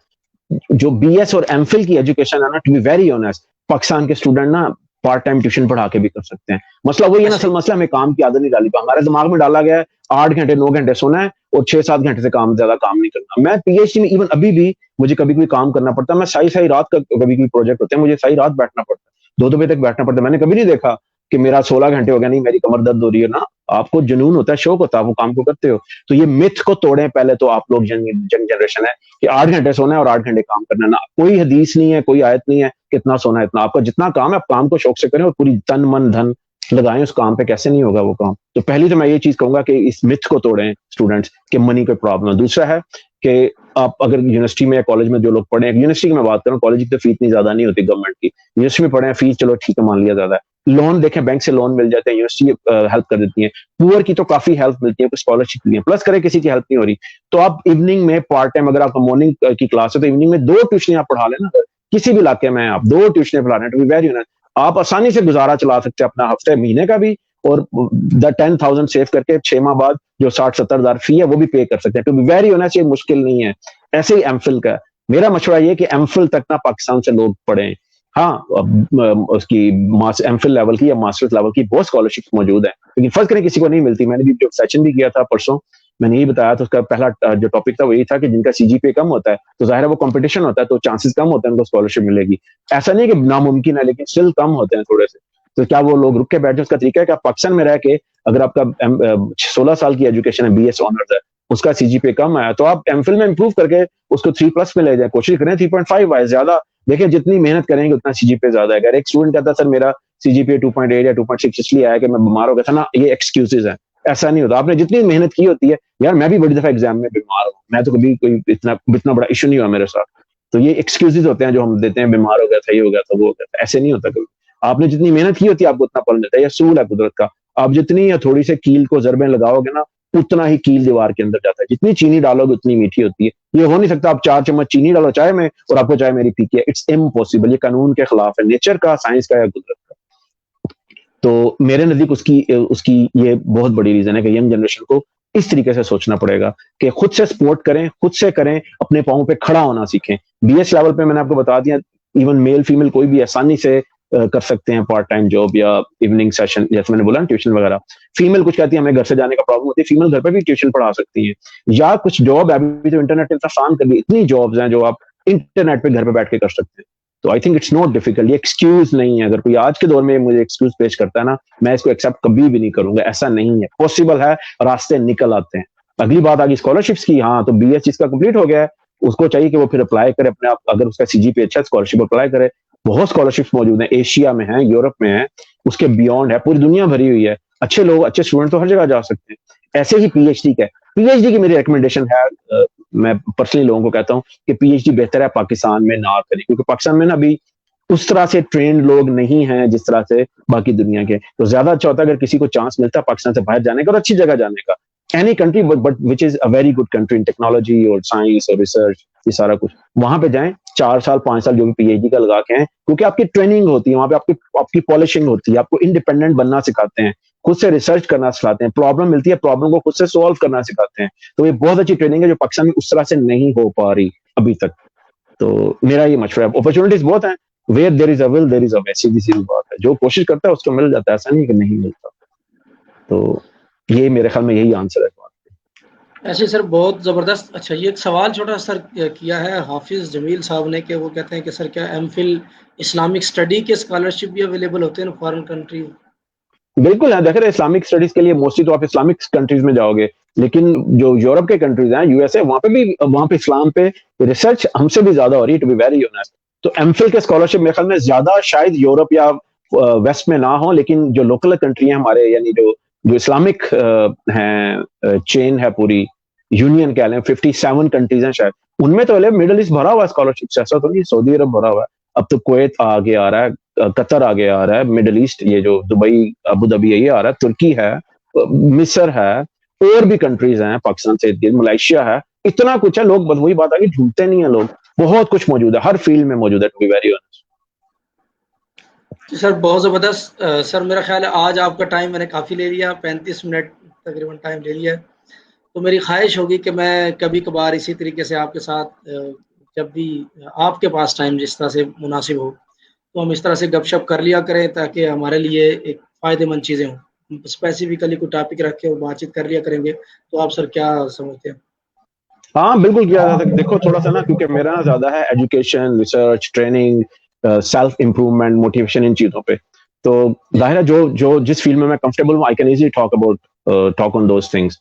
जो बीएस और एमफिल की एजुकेशन है ना, to be very honest, Pakistan के स्टूडेंट ना पार्ट टाइम ट्यूशन पढ़ा के भी कर सकते हैं। मसला वही है ना, असल मसला हमें काम की आदत नहीं डाली, हमारे दिमाग में डाला गया है 8 घंटे 9 घंटे सोना है और 6-7 घंटे से ज्यादा काम नहीं करना। मैं पीएचडी में इवन अभी भी मुझे कभी कोई काम करना पड़ता है, मैं सही सही रात का, कभी कोई प्रोजेक्ट होते हैं मुझे सही रात बैठना पड़ता है, 2-2 बजे तक बैठना पड़ता है। मैंने कभी नहीं देखा कि मेरा 16 घंटे हो गया, नहीं मेरी कमर दर्द हो रही है ना। आपको जुनून होता है, शौक होता है, वो काम को करते हो। तो ये मिथ को तोड़ें पहले तो आप लोग, यंग जनरेशन है, कि 8 घंटे सोना है और 8 घंटे काम करना है ना। कोई हदीस नहीं है, कोई आयत नहीं है कितना सोना है इतना। आपका जितना काम है आप काम को शौक से करें और पूरी तन मन धन लगाएं उस काम पे, कैसे नहीं होगा वो काम। तो पहली तो मैं ये चीज कहूंगा कि इस मिथ को तोड़ें स्टूडेंट्स के मनी कोई प्रॉब्लम है। दूसरा है कि आप अगर यूनिवर्सिटी में या कॉलेज में जो लोग पढ़े हैं, यूनिवर्सिटी की मैं बात करूं, कॉलेज की तो फीस इतनी ज्यादा नहीं होती गवर्नमेंट की, यूनिवर्सिटी में पढ़े हैं फीस चलो ठीक है मान लिया ज्यादा है। लोन देखें, बैंक से लोन मिल जाते हैं, यूनिवर्सिटी हेल्प कर देती है। पुअर की तो काफी हेल्प मिलती है, कुछ स्कॉलरशिप भी है, प्लस करे किसी की हेल्प नहीं हो रही तो आप इवनिंग में पार्ट टाइम, अगर आपका मॉर्निंग की क्लास है तो इवनिंग में 2 ट्यूशन आप पढ़ा लेना। किसी भी इलाके में आप 2 ट्यूशन पढ़ा रहे हैं, टू बी वेरी ऑनेस्ट, आप आसानी से गुजारा चला सकते हैं अपना, हफ्ते महीने का भी, और द 10,000 सेव करके 6 माह बाद जो 60-70 हजार फी है वो भी पे कर सकते हैं। टू बी वेरी ऑनेस्ट, ये मुश्किल नहीं है। ऐसे ही एमफिल का मेरा मशवरा ये कि एमफिल तक ना पाकिस्तान से लोग पढ़ें। हाँ, उसकी एमफिल लेवल की या मास्टर्स लेवल की बहुत स्कॉलरशिप मौजूद है, लेकिन फर्ज करें किसी को नहीं मिलती। मैंने भी जो सेशन भी किया था परसों, मैंने यही बताया था, उसका पहला जो टॉपिक था वो यही था कि जिनका सीजीपीए कम होता है तो जाहिर है वो कंपटीशन होता है, तो चांसेस कम होते हैं उनको स्कॉलरशिप मिलेगी। ऐसा नहीं कि नामुमकिन है, लेकिन स्टिल कम होते हैं थोड़े से। तो क्या वो लोग रुक के बैठे? उसका तरीका है कि आप पाकिस्तान में रह के, अगर आपका 16 साल की एजुकेशन है, बीएस ऑनर्स है, उसका सीजीपीए कम आया तो आप एमफिल में इंप्रूव करके उसको 3+ में ले जाए, कोशिश करें 3.5 आए। ज्यादा देखिए, जितनी मेहनत करेंगे उतना सीजीपीए ज्यादा है। अगर एक स्टूडेंट कहता है सर मेरा सीजीपीए 2.8 या 2.6 इसलिए आया कि मैं बीमार हो गया था ना, ये एक्सक्यूजेज है। ऐसा नहीं होता, आपने जितनी मेहनत की होती है। यार मैं भी बड़ी दफा एग्जाम में बीमार हूँ, मैं तो कभी कोई इतना बड़ा इशू नहीं हुआ मेरे साथ। तो ये एक्सक्यूजेज होते हैं जो हम देते हैं, बीमार हो गया था, ये हो गया था, वो हो गया था। ऐसे नहीं होता कभी। आपने जितनी मेहनत की होती है आपको उतना फल मिलता है, यह सूल है कुदरत का। आप जितनी या थोड़ी से कील को जरबें लगाओगे ना, उतना ही कील दीवार के अंदर जाता है। जितनी चीनी डालोगे उतनी मीठी होती है। ये हो नहीं सकता आप 4 चम्मच चीनी डालो चाय में और आपको चाय मेरी फीकी है। It's impossible. ये कानून के खिलाफ है, नेचर का, साइंस का या कुदरत का। तो मेरे नजदीक उसकी उसकी ये बहुत बड़ी रीजन है कि यंग जनरेशन को इस तरीके से सोचना पड़ेगा कि खुद से सपोर्ट करें, खुद से करें, अपने पाँव पे खड़ा होना सीखें। बीएस लेवल पे मैंने आपको बता दिया, इवन मेल फीमेल कोई भी आसानी से कर सकते हैं पार्ट टाइम जॉब या इवनिंग सेशन, जैसे मैंने बोला ट्यूशन वगैरह। फीमेल कुछ कहती है हमें घर से जाने का प्रॉब्लम होती है, फीमेल घर पे भी ट्यूशन पढ़ा सकती है। या कुछ जॉब है, अभी तो इंटरनेट इतना आसान कर दी, इतनी जॉब्स हैं जो आप इंटरनेट पे घर पे बैठ के कर सकते हैं। तो I think it's not difficult, ये एक्सक्यूज नहीं है। अगर कोई आज के दौर में मुझे एक्सक्यूज पेश करता है ना, मैं इसको एक्सेप्ट कभी भी नहीं करूंगा। ऐसा नहीं है, पॉसिबल है, रास्ते निकल आते हैं। अगली बात आ गई स्कॉलरशिप्स की। हाँ, तो बीएस जिसका कंप्लीट हो गया है उसको चाहिए कि वो फिर अप्लाई करे अपने आप, अगर उसका सीजीपीए अच्छा स्कॉलरशिप अप्लाई करे। बहुत स्कॉलरशिप्स मौजूद हैं, एशिया में है, यूरोप में है, उसके बियॉन्ड है, पूरी दुनिया भरी हुई है। अच्छे लोग, अच्छे स्टूडेंट तो हर जगह जा सकते हैं। ऐसे ही पीएचडी का, पीएचडी की मेरी रिकमेंडेशन है, मैं पर्सनली लोगों को कहता हूं कि पीएचडी बेहतर है पाकिस्तान में ना करें, क्योंकि पाकिस्तान में ना अभी उस तरह से ट्रेंड लोग नहीं हैं जिस तरह से बाकी दुनिया के। तो ज्यादा अच्छा होता है अगर किसी को चांस मिलता है पाकिस्तान से बाहर जाने का और अच्छी जगह जाने का, any country but which is a very good country in technology और साइंस और रिसर्च, ये सारा कुछ, वहां पे जाएं। 4 साल 5 साल जो भी पीएचडी का लगा के हैं, क्योंकि आपकी ट्रेनिंग होती है वहां पे, आपकी पॉलिशिंग होती है, आपको इंडिपेंडेंट बनना सिखाते हैं, खुद से रिसर्च करना सिखाते हैं, प्रॉब्लम मिलती है प्रॉब्लम को खुद से सॉल्व करना सिखाते हैं। तो ये बहुत अच्छी ट्रेनिंग है जो पाकिस्तान में उस तरह से नहीं हो पा रही अभी तक। तो मेरा ये मशवरा है, अपॉर्चुनिटीज बहुत हैं, where there is a will there is a way, सीधी सी बात है। जो कोशिश करता है उसको मिल जाता है, ऐसा नहीं कि नहीं मिलता। तो ये मेरे ख्याल में यही आंसर है। ऐसे सर बहुत ज़बरदस्त। अच्छा, ये एक सवाल छोटा सर किया है हाफिज़ जमील साहब ने, कि वो कहते हैं कि सर क्या एमफिल इस्लामिक स्टडी के स्कॉलरशिप भी अवेलेबल होते हैं फॉरेन कंट्री? बिल्कुल है, देख रहे इस्लामिक स्टडीज के लिए मोस्टली तो आप इस्लामिक कंट्रीज में जाओगे, लेकिन जो यूरोप के कंट्रीज हैं, यूएसए, वहां पे इस्लाम पे रिसर्च हमसे भी ज्यादा हो रही है, टू बी वेरी ऑनेस्ट। तो एमफिल के स्कॉलरशिप मेरे ख्याल में ज्यादा शायद यूरोप या वेस्ट में ना हो, लेकिन जो लोकल कंट्री है हमारे, यानी जो जो इस्लामिक हैं, चेन है पूरी, यूनियन कह लें, 57 कंट्रीज हैं शायद, उनमें तो मिडिल ईस्ट भरा हुआ है स्कॉलरशिप से, ऐसा तो नहीं सऊदी अरब भरा हुआ है, अब तो कुवैत आगे आ रहा है, कतर आगे आ रहा है, मिडिल ईस्ट ये जो दुबई अबू धाबी ये आ रहा है, तुर्की है, मिस्र है, और भी कंट्रीज हैं, पाकिस्तान से मलेशिया है, इतना कुछ है। लोग बस वही बात है कि ढूंढते नहीं है लोग, बहुत कुछ मौजूद है, हर फील्ड में मौजूद है, to be very honest. Sir बहुत ज़बरदस्त। सर मेरा ख्याल है आज आपका टाइम मैंने काफ़ी ले लिया, 35 मिनट तकरीबन टाइम ले लिया है। तो मेरी ख्वाहिश होगी कि मैं कभी कभार इसी तरीके से आपके साथ जब भी आपके पास टाइम जिस तरह से मुनासिब हो, तो हम इस तरह से गपशप कर लिया करें ताकि हमारे लिए एक फ़ायदेमंद चीज़ें हों। हम स्पेसिफिकली कोई टॉपिक रख के और बातचीत कर लिया करेंगे। तो आप सर क्या समझते हैं? हाँ बिल्कुल किया जा सकता। देखो थोड़ा सा ना, क्योंकि मेरा ना ज्यादा है education, research, training, self improvement, motivation, इन चीजों पे। तो जाहिर है जो जो जिस फील्ड में मैं कंफर्टेबल हूँ, I can easily talk on those things.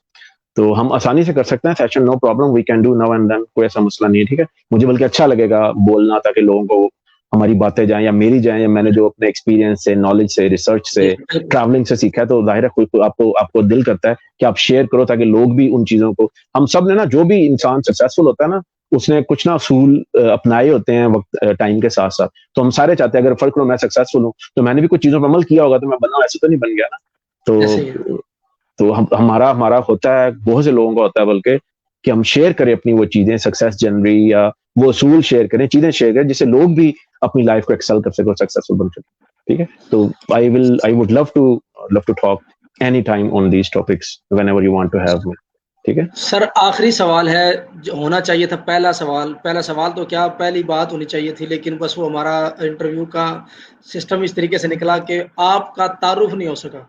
तो हम आसानी से कर सकते हैं session, no problem, we can do now and then, कोई ऐसा मसला नहीं है, ठीक है। मुझे बल्कि अच्छा लगेगा बोलना, ताकि लोगों को हमारी बातें जाएं, या मेरी जाएं, या मैंने जो अपने एक्सपीरियंस से, नॉलेज से, रिसर्च से, ट्रैवलिंग से सीखा है, तो जाहिर है कोई आपको आपको दिल करता है कि आप शेयर करो, ताकि लोग भी उन चीजों को, हम सब ने ना, जो भी इंसान सक्सेसफुल होता है ना, उसने कुछ ना असूल अपनाए होते हैं वक्त टाइम के साथ साथ। तो हम सारे चाहते हैं, अगर फर्क करो मैं सक्सेसफुल हूँ तो मैंने भी कुछ चीजों पर अमल किया होगा, तो मैं बना, ऐसे तो नहीं बन गया ना। तो हमारा हमारा होता है, बहुत से लोगों का होता है बल्कि, कि हम शेयर करें अपनी वो चीजें, सक्सेस जनरी, या वो असूल शेयर करें, चीजें शेयर करें, जिससे लोग भी अपनी लाइफ को एक्सेल कर सके और सक्सेसफुल बन सके, ठीक है। तो I would love to talk any time on these topics whenever you want to have me, ठीक है। सर आखिरी सवाल है, जो होना चाहिए था पहला सवाल तो क्या, पहली बात होनी चाहिए थी, लेकिन बस वो हमारा इंटरव्यू का सिस्टम इस तरीके से निकला कि आपका तारुफ नहीं हो सका।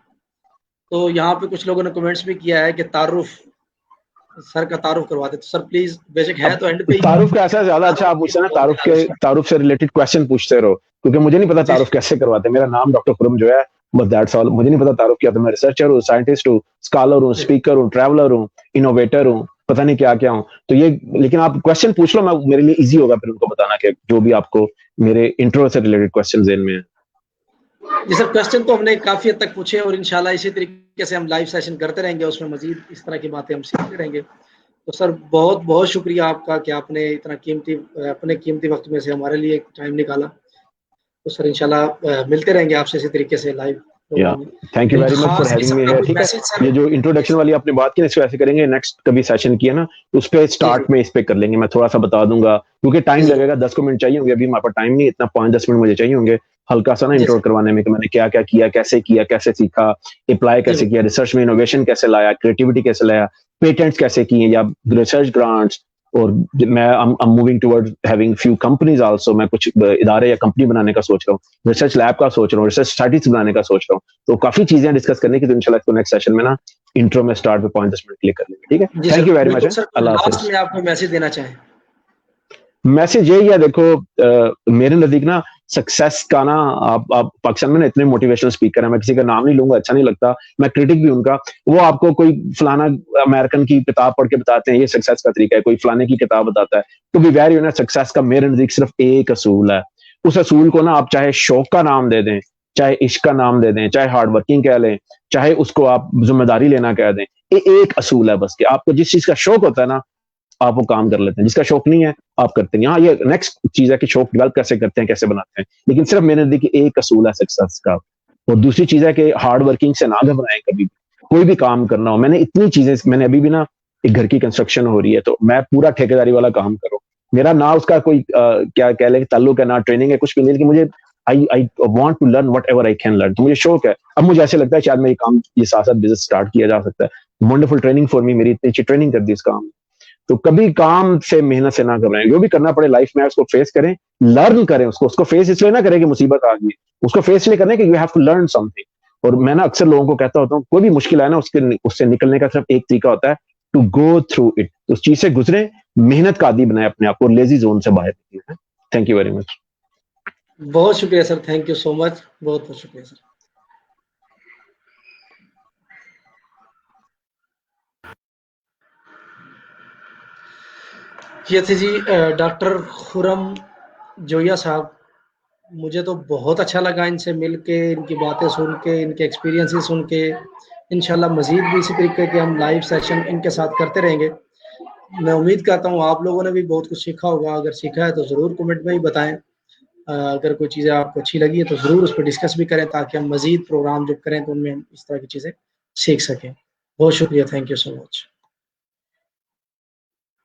तो यहाँ पे कुछ लोगों ने कमेंट्स भी किया है कि तारुफ, सर का तारुफ करवाते, तो सर प्लीज, बेशक है तो एंड पे ही। तारुफ का ऐसा ज्यादा अच्छा आप पूछते ना, तारुफ से रिलेटेड क्वेश्चन पूछते रहो, क्योंकि मुझे नहीं पता तारुफ कैसे करवाते। मेरा नाम डॉक्टर खुरम जो है, बस दैट्स ऑल, मुझे नहीं पता तारुफ क्या। तो मैं रिसर्चर हूँ, साइंटिस्ट हूँ, स्कॉलर हूँ, स्पीकर हूँ, ट्रैवलर हूँ, इनोवेटर हूँ, पता नहीं क्या क्या हूँ। तो ये, लेकिन आप क्वेश्चन पूछ लो, मैं मेरे लिए इजी होगा फिर उनको बताना कि जो भी आपको मेरे इंट्रो से रिलेटेड क्वेश्चन जेन में है। जी सर, क्वेश्चन तो हमने काफी हद तक पूछे, और इंशाल्लाह इसी तरीके से हम लाइव सेशन करते रहेंगे, उसमें मजीद इस तरह की बातें हम सीखते रहेंगे। तो सर बहुत बहुत शुक्रिया आपका कि आपने इतना अपने कीमती वक्त में से हमारे लिए टाइम निकाला। तो सर इंशाल्लाह मिलते रहेंगे आपसे इसी तरीके से लाइव प्रोग्राम में। Thank you very much for having me here, ठीक है। ये जो इंट्रोडक्शन वाली आपने बात की ना, इसको ऐसे करेंगे, नेक्स्ट कभी सेशन किया ना, उस पे स्टार्ट में इस पे कर लेंगे, मैं थोड़ा सा बता दूंगा, क्योंकि टाइम लगेगा, 10 मिनट चाहिए होंगे, अभी हमारे पास टाइम नहीं इतना, 5-10 मिनट मुझे चाहिए होंगे हल्का सा ना इंट्रो करवाने में, कि मैंने क्या क्या किया, कैसे सीखा, अप्लाई कैसे किया, रिसर्च में इनोवेशन कैसे लाया, क्रिएटिविटी कैसे लाया, पेटेंट्स कैसे किए, या रिसर्च ग्रांट्स, और मैं moving towards having few companies also, मैं कुछ इदारे या कंपनी बनाने का सोच रहा हूँ, रिसर्च लैब का सोच रहा हूँ, रिसर्च स्टडीज बनाने का सोच रहा हूँ। तो काफी चीजें डिस्कस करने की, तो इंशाल्लाह इसको नेक्स्ट सेशन में ना इंट्रो में स्टार्ट पे 5-10 मिनट क्लिक कर लेंगे, ठीक है। थैंक यू वेरी मच, अल्लाह हाफिज़। लास्ट में आपको मैसेज देना चाहें? मैसेज यही है, देखो मेरे नजदीक ना सक्सेस का ना, आप पाकिस्तान में ना इतने मोटिवेशनल स्पीकर हैं, मैं किसी का नाम नहीं लूंगा, अच्छा नहीं लगता, मैं क्रिटिक भी उनका, वो आपको कोई फलाना अमेरिकन की किताब पढ़ के बताते हैं ये सक्सेस का तरीका है, कोई फलाने की किताब बताता है। तो बी वेरी ऑनेस्ट, सक्सेस का मेरे नजदीक सिर्फ एक असूल है। उस असूल को ना आप चाहे शौक का नाम दे दें, चाहे इश्क का नाम दे दें, चाहे हार्ड वर्किंग कह लें, चाहे उसको आप जिम्मेदारी लेना कह दें, ये एक असूल है बस, कि आपको जिस चीज का शौक होता है ना, आप वो काम कर लेते हैं, जिसका शौक नहीं है आप करते नहीं। हाँ, ये नेक्स्ट चीज है कि शौक डेवलप कैसे करते हैं, कैसे बनाते हैं, लेकिन सिर्फ मेरे नजदीक एक असूल है सक्सेस का। और दूसरी चीज है कि हार्ड वर्किंग से ना घबराएं कभी भी, कोई भी काम करना हो। मैंने इतनी चीजें, मैंने अभी भी ना एक घर की कंस्ट्रक्शन हो रही है, तो मैं पूरा ठेकेदारी वाला काम करूँ, मेरा ना उसका कोई क्या कह ले ताल्लुक है, ना ट्रेनिंग है, कुछ भी नहीं, लेकिन मुझे I want to learn whatever I can learn. तो मुझे शौक है, अब मुझे ऐसे लगता है शायद मेरी काम ये साथ साथ बिजनेस स्टार्ट किया जा सकता है। वंडरफुल ट्रेनिंग फॉर मी, मेरी इतनी अच्छी ट्रेनिंग कर दी इस काम। तो कभी काम से, मेहनत से ना घबराएं, जो भी करना पड़े लाइफ में उसको फेस करें, लर्न करें उसको फेस इसलिए ना करें कि मुसीबत आ गई, उसको फेस इसलिए करें कि you have to learn something. और मैं ना अक्सर लोगों को कहता होता हूँ, कोई भी मुश्किल आए ना, उससे निकलने का सिर्फ एक तरीका होता है, टू गो थ्रू इट। उस चीज से गुजरे, मेहनत का आदी बनाए अपने आप को, लेजी जोन से बाहर निकले। Thank you very much. बहुत शुक्रिया sir, thank you so much, बहुत बहुत शुक्रिया सर। ये थे जी डॉक्टर खुरम जोया साहब। मुझे तो बहुत अच्छा लगा इनसे मिल के, इनकी बातें सुन के, इनके एक्सपीरियंसेस सुन के। इंशाल्लाह मज़ीद भी इसी तरीके के हम लाइव सेशन इनके साथ करते रहेंगे। मैं उम्मीद करता हूँ आप लोगों ने भी बहुत कुछ सीखा होगा। अगर सीखा है तो ज़रूर कमेंट में ही बताएं। अगर कोई चीज़ें आपको अच्छी लगी है तो ज़रूर उस पर डिस्कस भी करें, ताकि हम मज़ीद प्रोग्राम जब करें तो उनमें हम इस तरह की चीज़ें सीख सकें। बहुत शुक्रिया, थैंक यू सो मच।